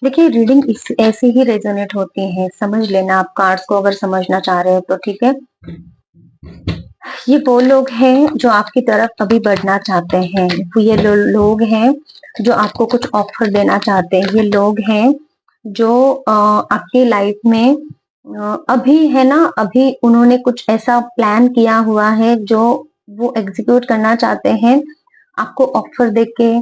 देखिए, रीडिंग ऐसी ही रेजोनेट होती है, समझ लेना आप कार्ड्स को अगर समझना चाह रहे हो तो। ठीक है, ये वो लोग हैं जो आपकी तरफ अभी बढ़ना चाहते हैं, ये लोग हैं जो आपको कुछ ऑफर देना चाहते हैं, ये लोग हैं जो आपकी लाइफ में अभी है ना, अभी उन्होंने कुछ ऐसा प्लान किया हुआ है जो वो एग्जीक्यूट करना चाहते हैं, आपको ऑफर देके,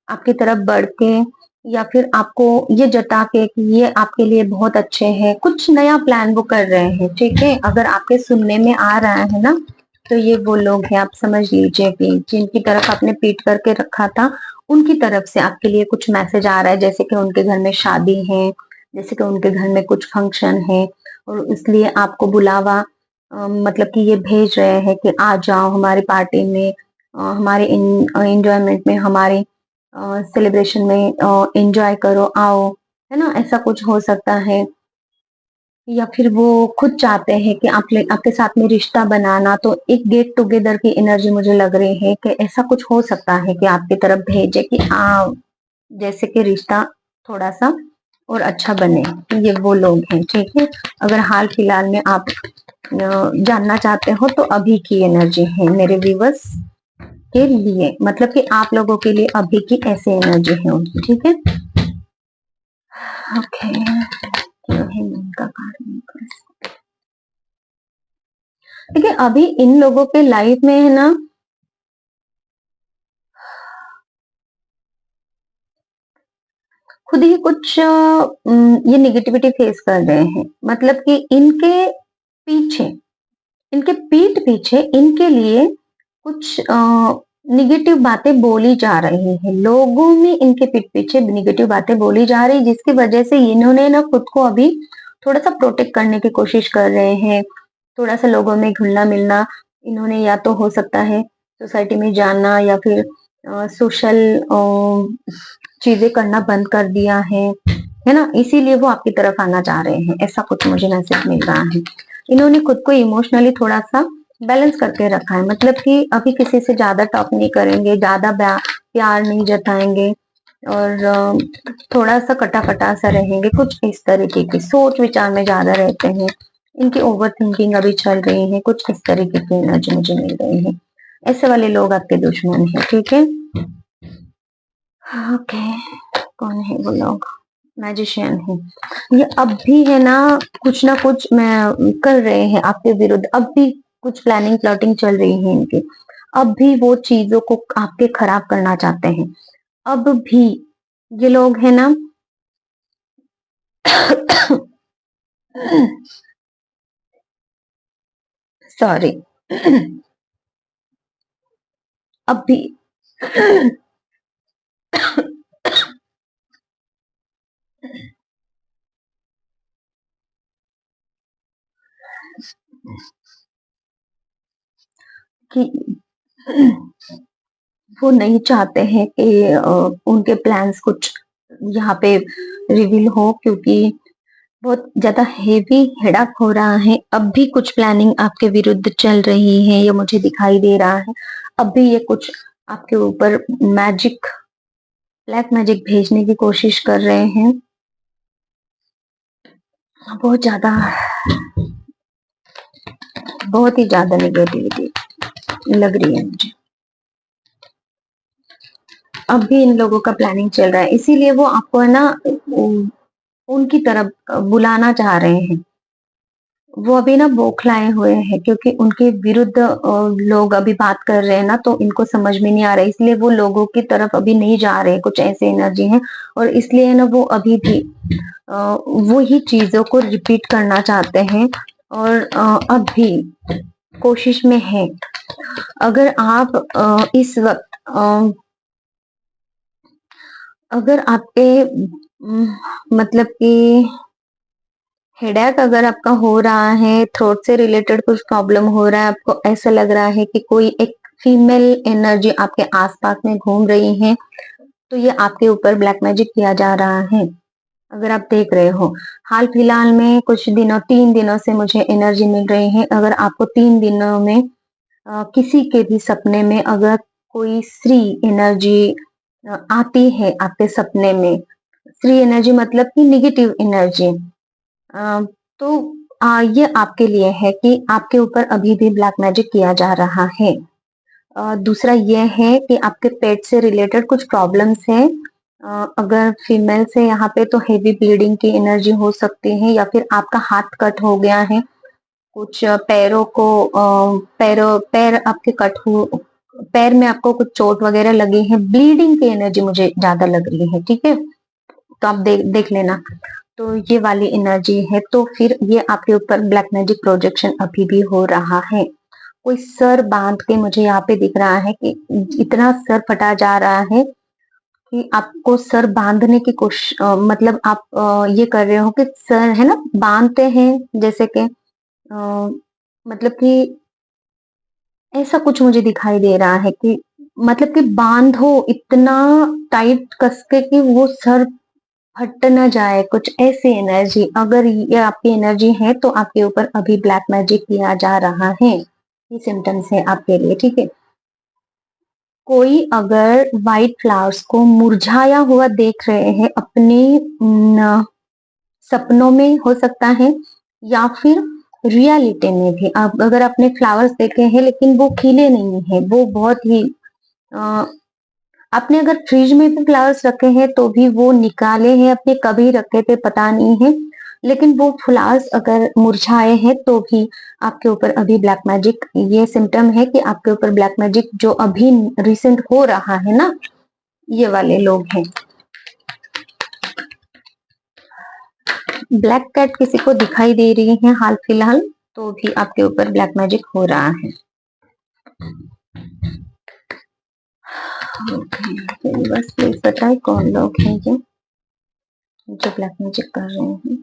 आपकी तरफ बढ़ के, या फिर आपको ये जता के कि ये आपके लिए बहुत अच्छे हैं, कुछ नया प्लान वो कर रहे हैं। ठीक है, अगर आपके सुनने में आ रहा है ना, तो ये वो लोग हैं, आप समझ लीजिए कि जिनकी तरफ आपने पीट करके रखा था, उनकी तरफ से आपके लिए कुछ मैसेज आ रहा है, जैसे कि उनके घर में शादी है, जैसे कि उनके घर में कुछ फंक्शन है, और इसलिए आपको बुलावा मतलब कि ये भेज रहे हैं कि आ जाओ हमारी पार्टी में, हमारे इंजॉयमेंट में, हमारी सेलिब्रेशन में एंजॉय करो, आओ, है ना, ऐसा कुछ हो सकता है। या फिर वो खुद चाहते हैं कि आपके साथ में रिश्ता बनाना, तो एक गेट टुगेदर की एनर्जी मुझे लग रही है कि ऐसा कुछ हो सकता है कि आपकी तरफ भेजे कि जैसे कि रिश्ता थोड़ा सा और अच्छा बने। ये वो लोग हैं। ठीक है, अगर हाल फिलहाल में आप जानना चाहते हो तो अभी की एनर्जी है मेरे व्यूवर्स के लिए, मतलब कि आप लोगों के लिए अभी की ऐसे एनर्जी है उनकी। ठीक है, ओके, का कार्ड। देखिए, अभी इन लोगों के लाइफ में है ना, खुद ही कुछ ये निगेटिविटी फेस कर रहे हैं, मतलब कि इनके पीछे, इनके पीठ पीछे इनके लिए कुछ निगेटिव बातें बोली जा रही है, लोगों में इनके पीठ पीछे निगेटिव बातें बोली जा रही, जिसकी वजह से इन्होंने ना खुद को अभी थोड़ा सा प्रोटेक्ट करने की कोशिश कर रहे हैं, थोड़ा सा लोगों में घुलना मिलना इन्होंने, या तो हो सकता है सोसाइटी में जाना, या फिर सोशल चीजें करना बंद कर दिया है ना, इसीलिए वो आपकी तरफ आना चाह रहे हैं, ऐसा कुछ मुझे मैसेज मिल रहा है। इन्होंने खुद को इमोशनली थोड़ा सा बैलेंस करके रखा है, मतलब कि अभी किसी से ज्यादा टॉक नहीं करेंगे, ज्यादा प्यार नहीं जताएंगे, और थोड़ा सा कटा कटा सा रहेंगे, कुछ इस तरीके की सोच विचार में ज्यादा रहते हैं, इनकी ओवर थिंकिंग अभी चल रही है, कुछ इस तरीके की एनर्जी मुझे मिल रही है। ऐसे वाले लोग आपके दुश्मन है। ठीक है, ओके, कौन है वो लोग? मैजिशियन है, ये अब भी है ना कुछ मैं कर रहे हैं आपके विरुद्ध, अब भी कुछ प्लानिंग प्लॉटिंग चल रही है इनकी, अब भी वो चीजों को आपके खराब करना चाहते हैं, अब भी ये लोग है ना सॉरी, अब भी कि वो नहीं चाहते हैं कि उनके प्लान्स कुछ यहाँ पे रिवील हो, क्योंकि बहुत ज्यादा हेवी हेडअप हो रहा है, अब भी कुछ प्लानिंग आपके विरुद्ध चल रही है, ये मुझे दिखाई दे रहा है, अब भी ये कुछ आपके ऊपर मैजिक, ब्लैक मैजिक भेजने की कोशिश कर रहे हैं। बहुत ज्यादा, बहुत ही ज्यादा नेगेटिविटी लग रही है मुझे। अब भी इन लोगों का प्लानिंग चल रहा है, इसीलिए वो आपको है ना उनकी तरफ बुलाना चाह रहे हैं। वो अभी ना बौखलाए हुए हैं, क्योंकि उनके विरुद्ध लोग अभी बात कर रहे हैं ना, तो इनको समझ में नहीं आ रहा है, इसलिए वो लोगों की तरफ अभी नहीं जा रहे। कुछ ऐसे एनर्जी है, और इसलिए ना वो अभी भी वो ही चीजों को रिपीट करना चाहते हैं, और अब भी कोशिश में है। अगर आप इस वक्त अगर आपके मतलब कि हेडेक अगर आपका हो रहा है, थ्रोट से रिलेटेड कुछ प्रॉब्लम हो रहा है, आपको ऐसा लग रहा है कि कोई एक फीमेल एनर्जी आपके आसपास में घूम रही है, तो ये आपके ऊपर ब्लैक मैजिक किया जा रहा है। अगर आप देख रहे हो, हाल फिलहाल में कुछ दिनों 3 दिनों से मुझे एनर्जी मिल रही है। अगर आपको 3 दिनों में किसी के भी सपने में अगर कोई स्त्री एनर्जी आती है आपके सपने में, स्त्री एनर्जी मतलब कि निगेटिव एनर्जी, तो ये आपके लिए है कि आपके ऊपर अभी भी ब्लैक मैजिक किया जा रहा है। दूसरा ये है कि आपके पेट से रिलेटेड कुछ प्रॉब्लम्स है। अगर फीमेल से यहाँ पे तो हेवी ब्लीडिंग की एनर्जी हो सकती है, या फिर आपका हाथ कट हो गया है, कुछ पैरों को पैर आपके कट हो, पैर में आपको कुछ चोट वगैरह लगी है, ब्लीडिंग की एनर्जी मुझे ज्यादा लग रही है। ठीक है, तो आप देख लेना। तो ये वाली एनर्जी है, तो फिर ये आपके ऊपर ब्लैक मैजिक प्रोजेक्शन अभी भी हो रहा है। कोई सर बांध के मुझे यहाँ पे दिख रहा है कि इतना सर फटा जा रहा है कि आपको सर बांधने की कोशिश, मतलब आप ये कर रहे हो कि सर है ना बांधते हैं, जैसे कि मतलब कि ऐसा कुछ मुझे दिखाई दे रहा है कि मतलब कि बांधो इतना टाइट कसके कि वो सर फट ना जाए, कुछ ऐसी एनर्जी। अगर ये आपकी एनर्जी है तो आपके ऊपर अभी ब्लैक मैजिक किया जा रहा है। ये सिम्टम्स है आपके लिए। ठीक है, कोई अगर व्हाइट फ्लावर्स को मुरझाया हुआ देख रहे हैं अपने सपनों में, हो सकता है, या फिर रियलिटी में भी। आप अगर अपने फ्लावर्स देखे हैं लेकिन वो खिले नहीं है, वो बहुत ही आपने अगर फ्रिज में भी फ्लावर्स रखे हैं तो भी वो निकाले हैं अपने, कभी रखे थे पता नहीं है, लेकिन वो फ्लावर्स अगर मुरझाए हैं तो भी आपके ऊपर अभी ब्लैक मैजिक, ये सिम्टम है कि आपके ऊपर ब्लैक मैजिक जो अभी रिसेंट हो रहा है ना, ये वाले लोग हैं। ब्लैक कैट किसी को दिखाई दे रही है हाल फिलहाल, तो भी आपके ऊपर ब्लैक मैजिक हो रहा है। तो बस प्लीज बताए कौन लोग हैं ये जो ब्लैक मैजिक कर रहे हैं।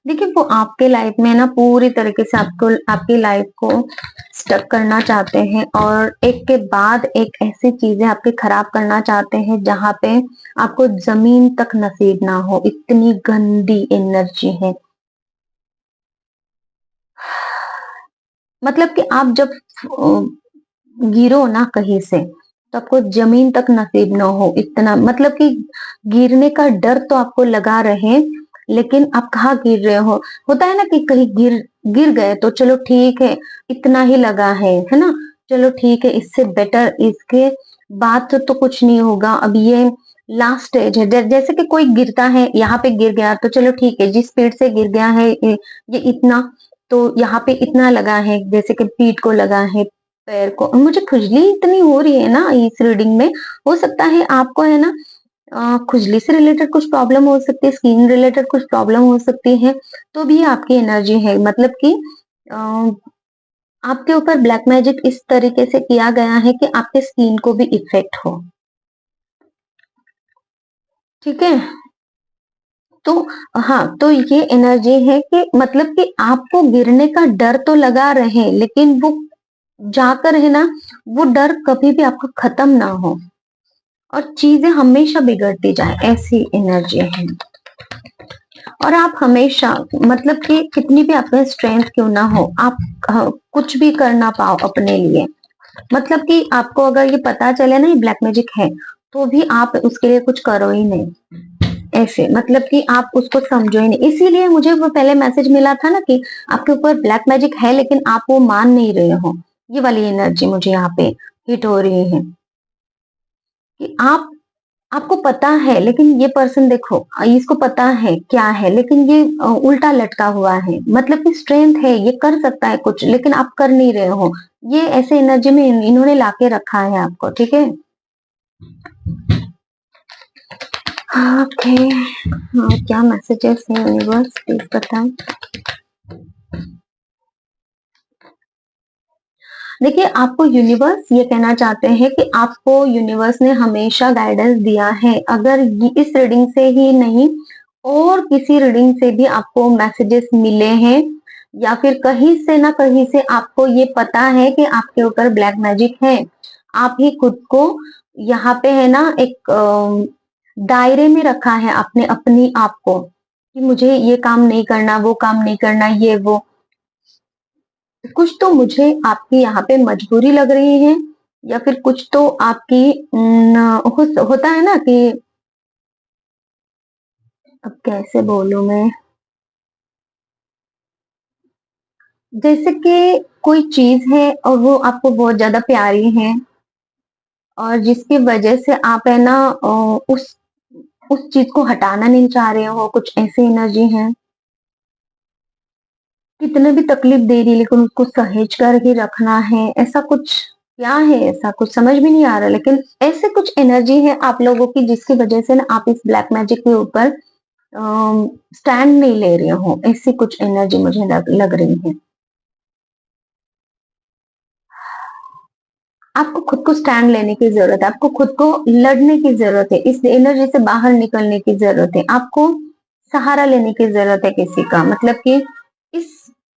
देखिए, वो आपके लाइफ में ना पूरी तरीके से आपको, आपकी लाइफ को स्टक करना चाहते हैं, और एक के बाद एक ऐसी चीजें आपके खराब करना चाहते हैं जहां पे आपको जमीन तक नसीब ना हो, इतनी गंदी एनर्जी है। मतलब कि आप जब गिरो ना कहीं से, तो आपको जमीन तक नसीब ना हो, इतना मतलब कि गिरने का डर तो आपको लगा रहे, लेकिन आप कहाँ गिर रहे हो। होता है ना कि कहीं गिर गिर गए तो चलो ठीक है, इतना ही लगा है ना, चलो ठीक है, इससे बेटर इसके बाद तो कुछ नहीं होगा, अब ये लास्ट स्टेज है। जैसे कि कोई गिरता है, यहाँ पे गिर गया तो चलो ठीक है, जिस स्पीड से गिर गया है ये इतना, तो यहाँ पे इतना लगा है, जैसे कि पीठ को लगा है, पैर को। मुझे खुजली इतनी हो रही है ना इस रीडिंग में, हो सकता है आपको है ना खुजली से रिलेटेड कुछ प्रॉब्लम हो सकती है, स्किन रिलेटेड कुछ प्रॉब्लम हो सकती है, तो भी आपकी एनर्जी है। मतलब कि अ, आपके ऊपर ब्लैक मैजिक इस तरीके से किया गया है कि आपके स्किन को भी इफेक्ट हो। ठीक है, तो हाँ, तो ये एनर्जी है कि मतलब कि आपको गिरने का डर तो लगा रहे, लेकिन वो जाकर है ना, वो डर कभी भी आपका खत्म ना हो, और चीजें हमेशा बिगड़ती जाए, ऐसी एनर्जी है। और आप हमेशा, मतलब कि कितनी भी आप में स्ट्रेंथ क्यों ना हो, आप कुछ भी कर ना पाओ अपने लिए, मतलब कि आपको अगर ये पता चले ना ये ब्लैक मैजिक है, तो भी आप उसके लिए कुछ करो ही नहीं, ऐसे मतलब कि आप उसको समझो ही नहीं। इसीलिए मुझे वो पहले मैसेज मिला था ना कि आपके ऊपर ब्लैक मैजिक है लेकिन आप वो मान नहीं रहे हो। ये वाली एनर्जी मुझे यहाँ पे हिट हो रही है कि आपको पता है, लेकिन ये पर्सन देखो, इसको पता है क्या है, लेकिन ये उल्टा लटका हुआ है, मतलब कि स्ट्रेंथ है, ये कर सकता है कुछ, लेकिन आप कर नहीं रहे हो। ये ऐसे एनर्जी में इन्होंने लाके रखा है आपको, ठीक है। ओके, क्या मैसेजेस है यूनिवर्स, प्लीज बताएं। देखिए, आपको यूनिवर्स ये कहना चाहते हैं कि आपको यूनिवर्स ने हमेशा गाइडेंस दिया है। अगर इस रीडिंग से ही नहीं, और किसी रीडिंग से भी आपको मैसेजेस मिले हैं, या फिर कहीं से ना कहीं से आपको ये पता है कि आपके ऊपर ब्लैक मैजिक है, आप ही खुद को यहाँ पे है ना एक दायरे में रखा है आपने अपनी आप को, कि मुझे ये काम नहीं करना, वो काम नहीं करना, ये वो, कुछ तो मुझे आपकी यहाँ पे मजबूरी लग रही है, या फिर कुछ तो आपकी होता है ना कि, अब कैसे बोलूं मैं, जैसे कि कोई चीज है और वो आपको बहुत ज्यादा प्यारी है, और जिसकी वजह से आप है ना उस चीज को हटाना नहीं चाह रहे हो, कुछ ऐसी एनर्जी है। कितने भी तकलीफ दे रही है लेकिन उसको सहेज कर ही रखना है, ऐसा कुछ क्या है, ऐसा कुछ समझ भी नहीं आ रहा, लेकिन ऐसे कुछ एनर्जी है आप लोगों की जिसकी वजह से ना आप इस ब्लैक मैजिक के ऊपर स्टैंड नहीं ले रहे हो, ऐसी कुछ एनर्जी मुझे लग रही है। आपको खुद को स्टैंड लेने की जरूरत है, आपको खुद को लड़ने की जरूरत है, इस एनर्जी से बाहर निकलने की जरूरत है, आपको सहारा लेने की जरूरत है किसी का, मतलब कि इस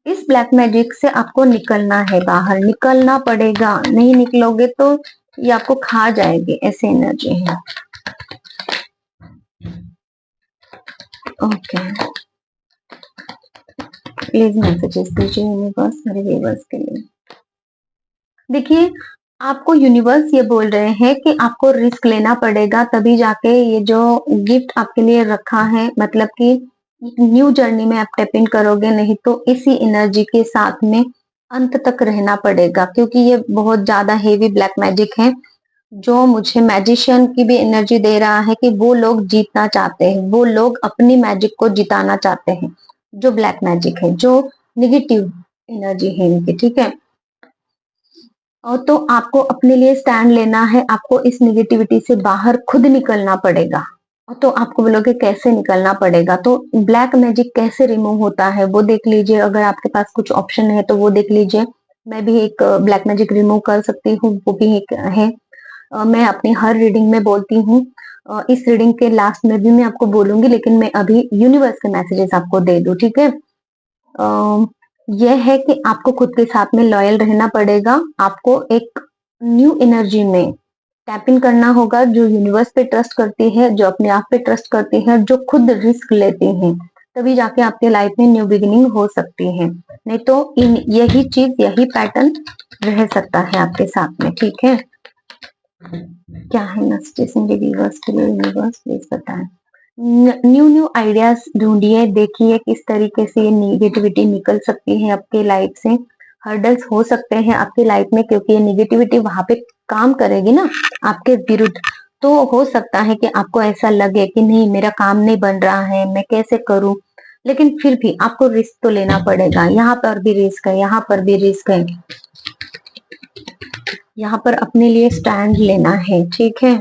इस ब्लैक मैजिक से आपको निकलना है, बाहर निकलना पड़ेगा, नहीं निकलोगे तो ये आपको खा जाएगी, ऐसी एनर्जी है। ओके, प्लीज मैसेजेस दीजिए यूनिवर्स मेरे व्यूअर्स के लिए। देखिए, आपको यूनिवर्स ये बोल रहे हैं कि आपको रिस्क लेना पड़ेगा, तभी जाके ये जो गिफ्ट आपके लिए रखा है, मतलब कि न्यू जर्नी में आप स्टेप इन करोगे, नहीं तो इसी एनर्जी के साथ में अंत तक रहना पड़ेगा, क्योंकि ये बहुत ज्यादा हेवी ब्लैक मैजिक है, जो मुझे मैजिशियन की भी एनर्जी दे रहा है कि वो लोग जीतना चाहते हैं, वो लोग अपनी मैजिक को जिताना चाहते हैं, जो ब्लैक मैजिक है, जो निगेटिव एनर्जी है इनकी, ठीक है। और तो आपको अपने लिए स्टैंड लेना है, आपको इस निगेटिविटी से बाहर खुद निकलना पड़ेगा। और तो आपको बोलोगे कैसे निकलना पड़ेगा, तो ब्लैक मैजिक कैसे रिमूव होता है वो देख लीजिए, अगर आपके पास कुछ ऑप्शन है तो वो देख लीजिए। मैं भी एक ब्लैक मैजिक रिमूव कर सकती हूँ, वो भी एक है। मैं अपनी हर रीडिंग में बोलती हूँ, इस रीडिंग के लास्ट में भी मैं आपको बोलूंगी, लेकिन मैं अभी यूनिवर्स के मैसेजेस आपको दे दूं, ठीक है। यह है कि आपको खुद के साथ में लॉयल रहना पड़ेगा, आपको एक न्यू एनर्जी में टैप इन करना होगा, जो यूनिवर्स पे ट्रस्ट करती है, जो अपने आप पे ट्रस्ट करती है, जो खुद रिस्क लेती हैं, तभी जाके आपके लाइफ में न्यू बिगिनिंग हो सकती है, नहीं तो यही चीज, यही पैटर्न रह सकता है आपके साथ में, ठीक है। क्या है मैसेजेस मेरे व्यूअर्स के लिए, यूनिवर्स प्लीज बताएं। न्यू न्यू आइडियाज ढूंढिए, देखिए किस तरीके से ये निगेटिविटी निकल सकती है आपके लाइफ से। हर्डल्स हो सकते हैं आपकी लाइफ में, क्योंकि ये निगेटिविटी वहां पे काम करेगी ना आपके विरुद्ध, तो हो सकता है कि आपको ऐसा लगे कि नहीं मेरा काम नहीं बन रहा है, मैं कैसे करूं, लेकिन फिर भी आपको रिस्क तो लेना पड़ेगा, यहाँ पर भी रिस्क है, यहाँ पर भी रिस्क है, यहाँ पर अपने लिए स्टैंड लेना है, ठीक है।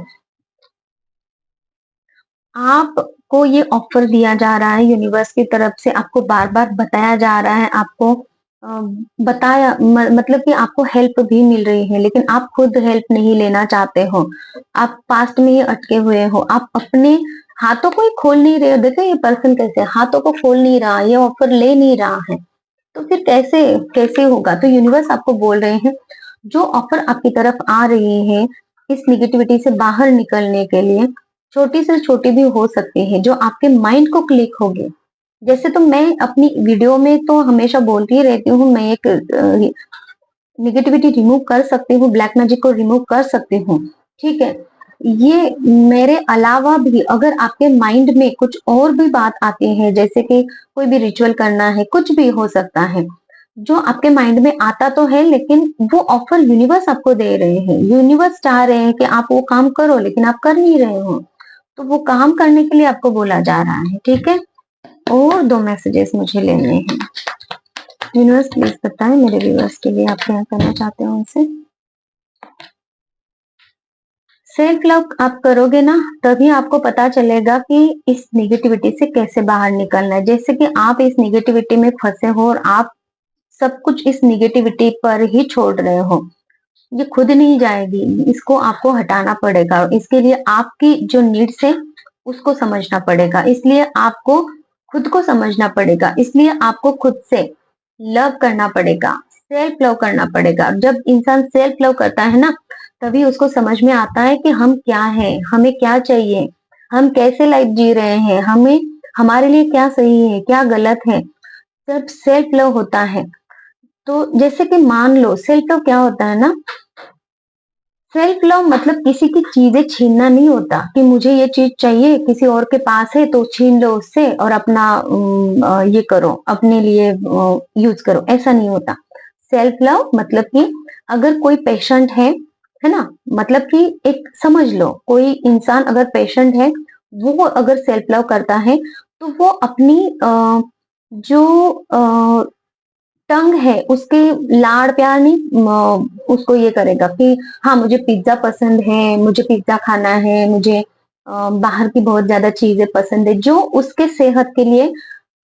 आपको ये ऑफर दिया जा रहा है यूनिवर्स की तरफ से, आपको बार बार बताया जा रहा है, आपको बताया मतलब कि आपको हेल्प भी मिल रही है, लेकिन आप खुद हेल्प नहीं लेना चाहते हो, आप पास्ट में ही अटके हुए हो, आप अपने हाथों को ही खोल नहीं रहे हो। देखो ये पर्सन कैसे हाथों को खोल नहीं रहा, ये ऑफर ले नहीं रहा है, तो फिर कैसे कैसे होगा। तो यूनिवर्स आपको बोल रहे हैं, जो ऑफर आपकी तरफ आ रही है इस निगेटिविटी से बाहर निकलने के लिए, छोटी से छोटी भी हो सकती है, जो आपके माइंड को क्लिक होगी, जैसे तो मैं अपनी वीडियो में तो हमेशा बोलती ही रहती हूँ, मैं एक नेगेटिविटी रिमूव कर सकती हूँ, ब्लैक मैजिक को रिमूव कर सकती हूँ, ठीक है। ये मेरे अलावा भी अगर आपके माइंड में कुछ और भी बात आती है, जैसे कि कोई भी रिचुअल करना है, कुछ भी हो सकता है, जो आपके माइंड में आता तो है, लेकिन वो ऑफर यूनिवर्स आपको दे रहे हैं। यूनिवर्स चाह रहे हैं कि आप वो काम करो, लेकिन आप कर नहीं रहे हो, तो वो काम करने के लिए आपको बोला जा रहा है, ठीक है। और 2 मैसेजेस मुझे लेने हैं। यूनिवर्स प्लीज बताएं मेरे व्यूअर्स के लिए, आप क्या करना चाहते हो उनसे। सेल्फ लव आप करोगे ना, तभी आपको पता चलेगा कि इस नेगेटिविटी से कैसे बाहर निकलना है। जैसे कि आप इस नेगेटिविटी में फंसे हो और आप सब कुछ इस नेगेटिविटी पर ही छोड़ रहे हो, ये खुद नहीं जाएगी, इसको आपको हटाना पड़ेगा। इसके लिए आपकी जो नीड्स है उसको समझना पड़ेगा, इसलिए आपको खुद को समझना पड़ेगा, इसलिए आपको खुद से लव करना पड़ेगा, सेल्फ लव करना पड़ेगा। जब इंसान सेल्फ लव करता है ना, तभी उसको समझ में आता है कि हम क्या है, हमें क्या चाहिए, हम कैसे लाइफ जी रहे हैं, हमें हमारे लिए क्या सही है, क्या गलत है। जब सेल्फ लव होता है, तो जैसे कि मान लो सेल्फ लव क्या होता है ना, सेल्फ लव मतलब किसी की चीजें छीनना नहीं होता कि मुझे ये चीज चाहिए, किसी और के पास है तो छीन लो उससे और अपना ये करो, अपने लिए यूज करो, ऐसा नहीं होता। सेल्फ लव मतलब कि अगर कोई पेशेंट है ना, मतलब कि एक समझ लो कोई इंसान अगर पेशेंट है, वो अगर सेल्फ लव करता है, तो वो अपनी जो टंग है उसके लाड़ प्यार नहीं उसको ये करेगा कि हाँ मुझे पिज्जा पसंद है, मुझे पिज्जा खाना है, मुझे बाहर की बहुत ज्यादा चीजें पसंद है जो उसके सेहत के लिए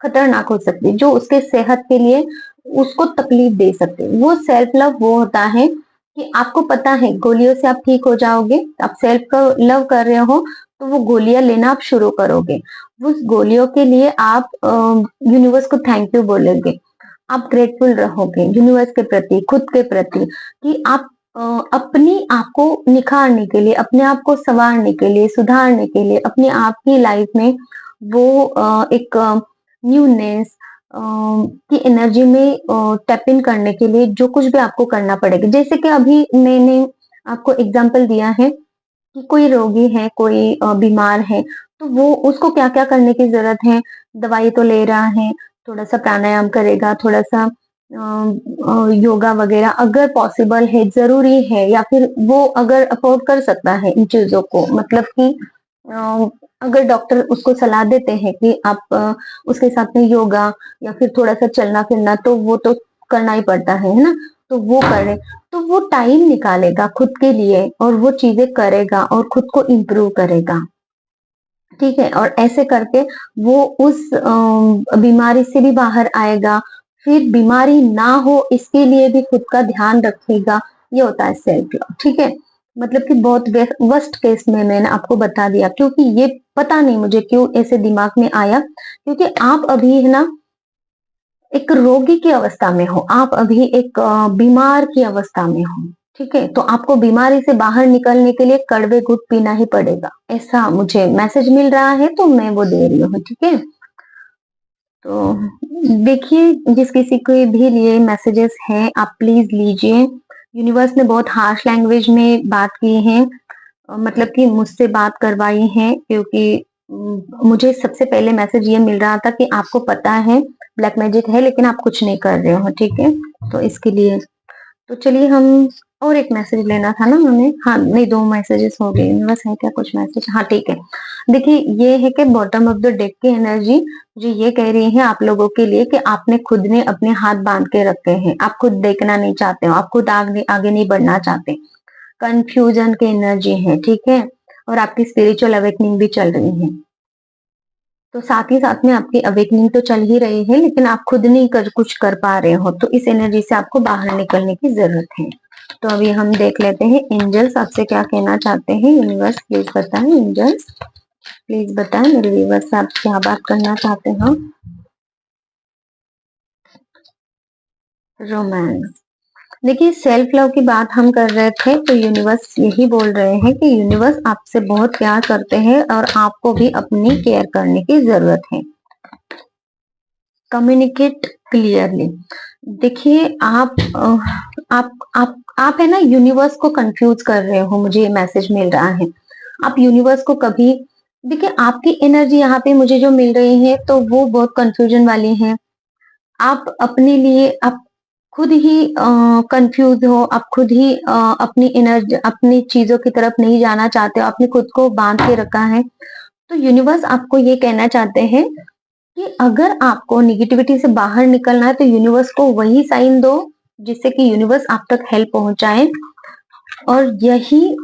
खतरनाक हो सकती है, जो उसके सेहत के लिए उसको तकलीफ दे सकते हैं। वो सेल्फ लव वो होता है कि आपको पता है गोलियों से आप ठीक हो जाओगे, आप सेल्फ का लव कर रहे हो, तो वो गोलियां लेना आप शुरू करोगे। उस गोलियों के लिए आप यूनिवर्स को थैंक यू बोलोगे, आप ग्रेटफुल रहोगे यूनिवर्स के प्रति, खुद के प्रति, कि आप अपनी आप को निखारने के लिए, अपने आप को संवारने के लिए, सुधारने के लिए, अपनी आप की लाइफ में वो एक न्यूनेस की एनर्जी में टैप इन करने के लिए जो कुछ भी आपको करना पड़ेगा। जैसे कि अभी मैंने आपको एग्जांपल दिया है कि कोई रोगी है, कोई बीमार है, तो वो उसको क्या-क्या करने की ज़रूरत है, दवाई तो ले रहा है, थोड़ा-सा प्राणायाम करेगा, थोड़ा-सा योगा वगैरह अगर पॉसिबल है, ज़रूरी है, या फिर वो अगर अफ़ोर्ड कर सकता है इन चीज़ों को, मतलब कि अ, अगर डॉक्टर उसको सलाह देते हैं कि आप उसके साथ में योगा या फिर थोड़ा-सा चलना-फिरना, तो वो तो करना ही पड़ता है ना? तो वो करे, तो वो टाइम निकालेगा खुद के लिए और वो चीजें करेगा और खुद को इम्प्रूव करेगा, ठीक है। और ऐसे करके वो उस बीमारी से भी बाहर आएगा, फिर बीमारी ना हो इसके लिए भी खुद का ध्यान रखेगा। ये होता है सेल्फ लव, ठीक है। मतलब कि बहुत वर्स्ट केस में मैंने आपको बता दिया, क्योंकि ये पता नहीं मुझे क्यों ऐसे दिमाग में आया, क्योंकि आप अभी है ना एक रोगी की अवस्था में हो, आप अभी एक बीमार की अवस्था में हो, ठीक है। तो आपको बीमारी से बाहर निकलने के लिए कड़वे घूंट पीना ही पड़ेगा, ऐसा मुझे मैसेज मिल रहा है, तो मैं वो दे रही हूँ, ठीक है। तो देखिए, जिस किसी के भी लिए मैसेजेस हैं आप प्लीज लीजिए। यूनिवर्स ने बहुत हार्श लैंग्वेज में बात की है, मतलब कि मुझसे बात करवाई है, क्योंकि मुझे सबसे पहले मैसेज ये मिल रहा था कि आपको पता है ब्लैक मैजिक है, लेकिन आप कुछ नहीं कर रहे हो, ठीक है। तो इसके लिए तो चलिए हम और एक मैसेज लेना था ना हमें, हाँ नहीं 2 मैसेजेस हो गए। यूनिवर्स है क्या कुछ मैसेज, हाँ ठीक है। देखिए ये है कि बॉटम ऑफ द डेक की एनर्जी जो ये कह रही है आप लोगों के लिए कि आपने खुद ने अपने हाथ बांध के रखे हैं, आप खुद देखना नहीं चाहते हो, आप खुद आगे आगे नहीं बढ़ना चाहते, कंफ्यूजन की एनर्जी है, ठीक है। और आपकी स्पिरिचुअल अवेकनिंग भी चल रही है, तो साथ ही साथ में आपकी अवेकनिंग तो चल ही रही है, लेकिन आप खुद नहीं कुछ कर पा रहे हो, तो इस एनर्जी से आपको बाहर निकलने की जरूरत है। तो अभी हम देख लेते हैं एंजल्स आपसे क्या कहना चाहते हैं। यूनिवर्स प्लीज बताएं, एंजल्स प्लीज बताएं मेरे व्यूवर्स से आप क्या बात करना चाहते हो। रोमांस, देखिए सेल्फ लव की बात हम कर रहे थे, तो यूनिवर्स यही बोल रहे हैं कि यूनिवर्स आपसे बहुत प्यार करते हैं और आपको भी अपनी केयर करने की जरूरत है। Communicate clearly. देखिए आप है ना यूनिवर्स को कंफ्यूज कर रहे हो, मुझे ये मैसेज मिल रहा है। आप यूनिवर्स को कभी देखिए, आपकी एनर्जी यहाँ पे मुझे जो मिल रही है तो वो बहुत कंफ्यूजन वाली है। आप अपने लिए आप खुद ही कंफ्यूज हो, आप खुद ही अपनी एनर्जी अपनी चीजों की तरफ नहीं जाना चाहते हो, आपने खुद को बांध के रखा है। तो यूनिवर्स आपको ये कहना चाहते हैं कि अगर आपको निगेटिविटी से बाहर निकलना है तो यूनिवर्स को वही साइन दो जिससे कि यूनिवर्स आप तक हेल्प पहुंचाए, और यही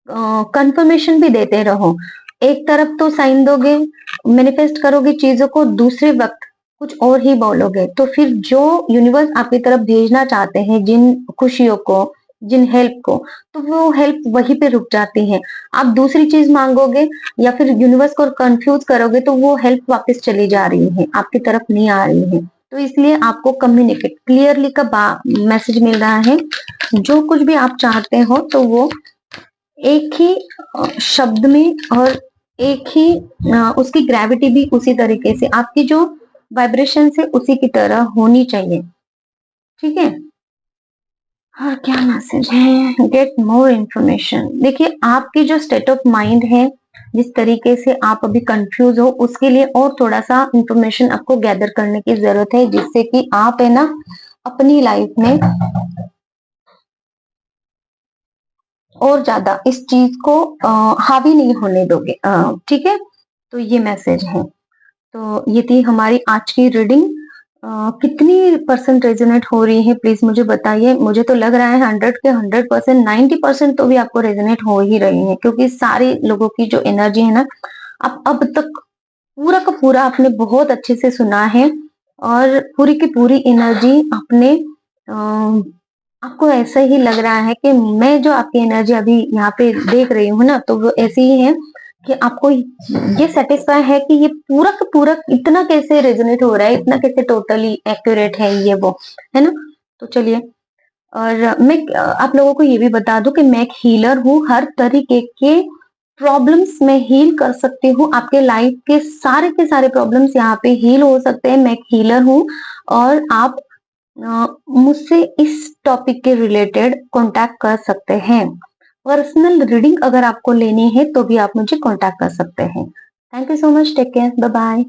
कंफर्मेशन भी देते रहो। एक तरफ तो साइन दोगे, मैनिफेस्ट करोगे चीजों को, दूसरे वक्त कुछ और ही बोलोगे, तो फिर जो यूनिवर्स आपकी तरफ भेजना चाहते हैं जिन खुशियों को, जिन हेल्प को, तो वो हेल्प वहीं पे रुक जाती है। आप दूसरी चीज मांगोगे या फिर यूनिवर्स को कंफ्यूज करोगे तो वो हेल्प वापस चली जा रही है, आपकी तरफ नहीं आ रही है। तो इसलिए आपको कम्युनिकेट क्लियरली का मैसेज मिल रहा है। जो कुछ भी आप चाहते हो तो वो एक ही शब्द में, और एक ही उसकी ग्रेविटी भी उसी तरीके से, आपकी जो वाइब्रेशन है उसी की तरह होनी चाहिए। ठीक है। और क्या मैसेज है? Get more information. देखिए, आपकी जो स्टेट ऑफ माइंड है, जिस तरीके से आप अभी कंफ्यूज हो, उसके लिए और थोड़ा सा इंफॉर्मेशन आपको गैदर करने की जरूरत है, जिससे कि आप है ना अपनी लाइफ में और ज्यादा इस चीज को हावी नहीं होने दोगे। ठीक है। तो ये मैसेज है। तो ये थी हमारी आज की रीडिंग। कितनी परसेंट रेजोनेट हो रही है प्लीज मुझे बताइए। मुझे तो लग रहा है 100 के 100%, 90% तो भी आपको रेजोनेट हो ही रही है, क्योंकि सारे लोगों की जो एनर्जी है ना, आप अब तक पूरा का पूरा आपने बहुत अच्छे से सुना है, और पूरी की पूरी एनर्जी आपने आपको ऐसा ही लग रहा है कि मैं जो आपकी एनर्जी अभी यहाँ पे देख रही हूँ ना, तो वो ऐसी ही है कि आपको ये सेटिस्फाई है कि ये पूरा का पूरा इतना कैसे रेजोनेट हो रहा है, इतना कैसे टोटली एक्यूरेट है ये वो, है ना। तो चलिए, और मैं आप लोगों को ये भी बता दूं कि मैं एक हीलर हूँ। हर तरीके के प्रॉब्लम्स में हील कर सकती हूँ। आपके लाइफ के सारे प्रॉब्लम्स यहाँ पे हील हो सकते हैं। मैं एक हीलर हूँ, और आप मुझसे इस टॉपिक के रिलेटेड कांटेक्ट कर सकते हैं। पर्सनल रीडिंग अगर आपको लेनी है तो भी आप मुझे कांटेक्ट कर सकते हैं। Thank you so much. Take care. Bye bye.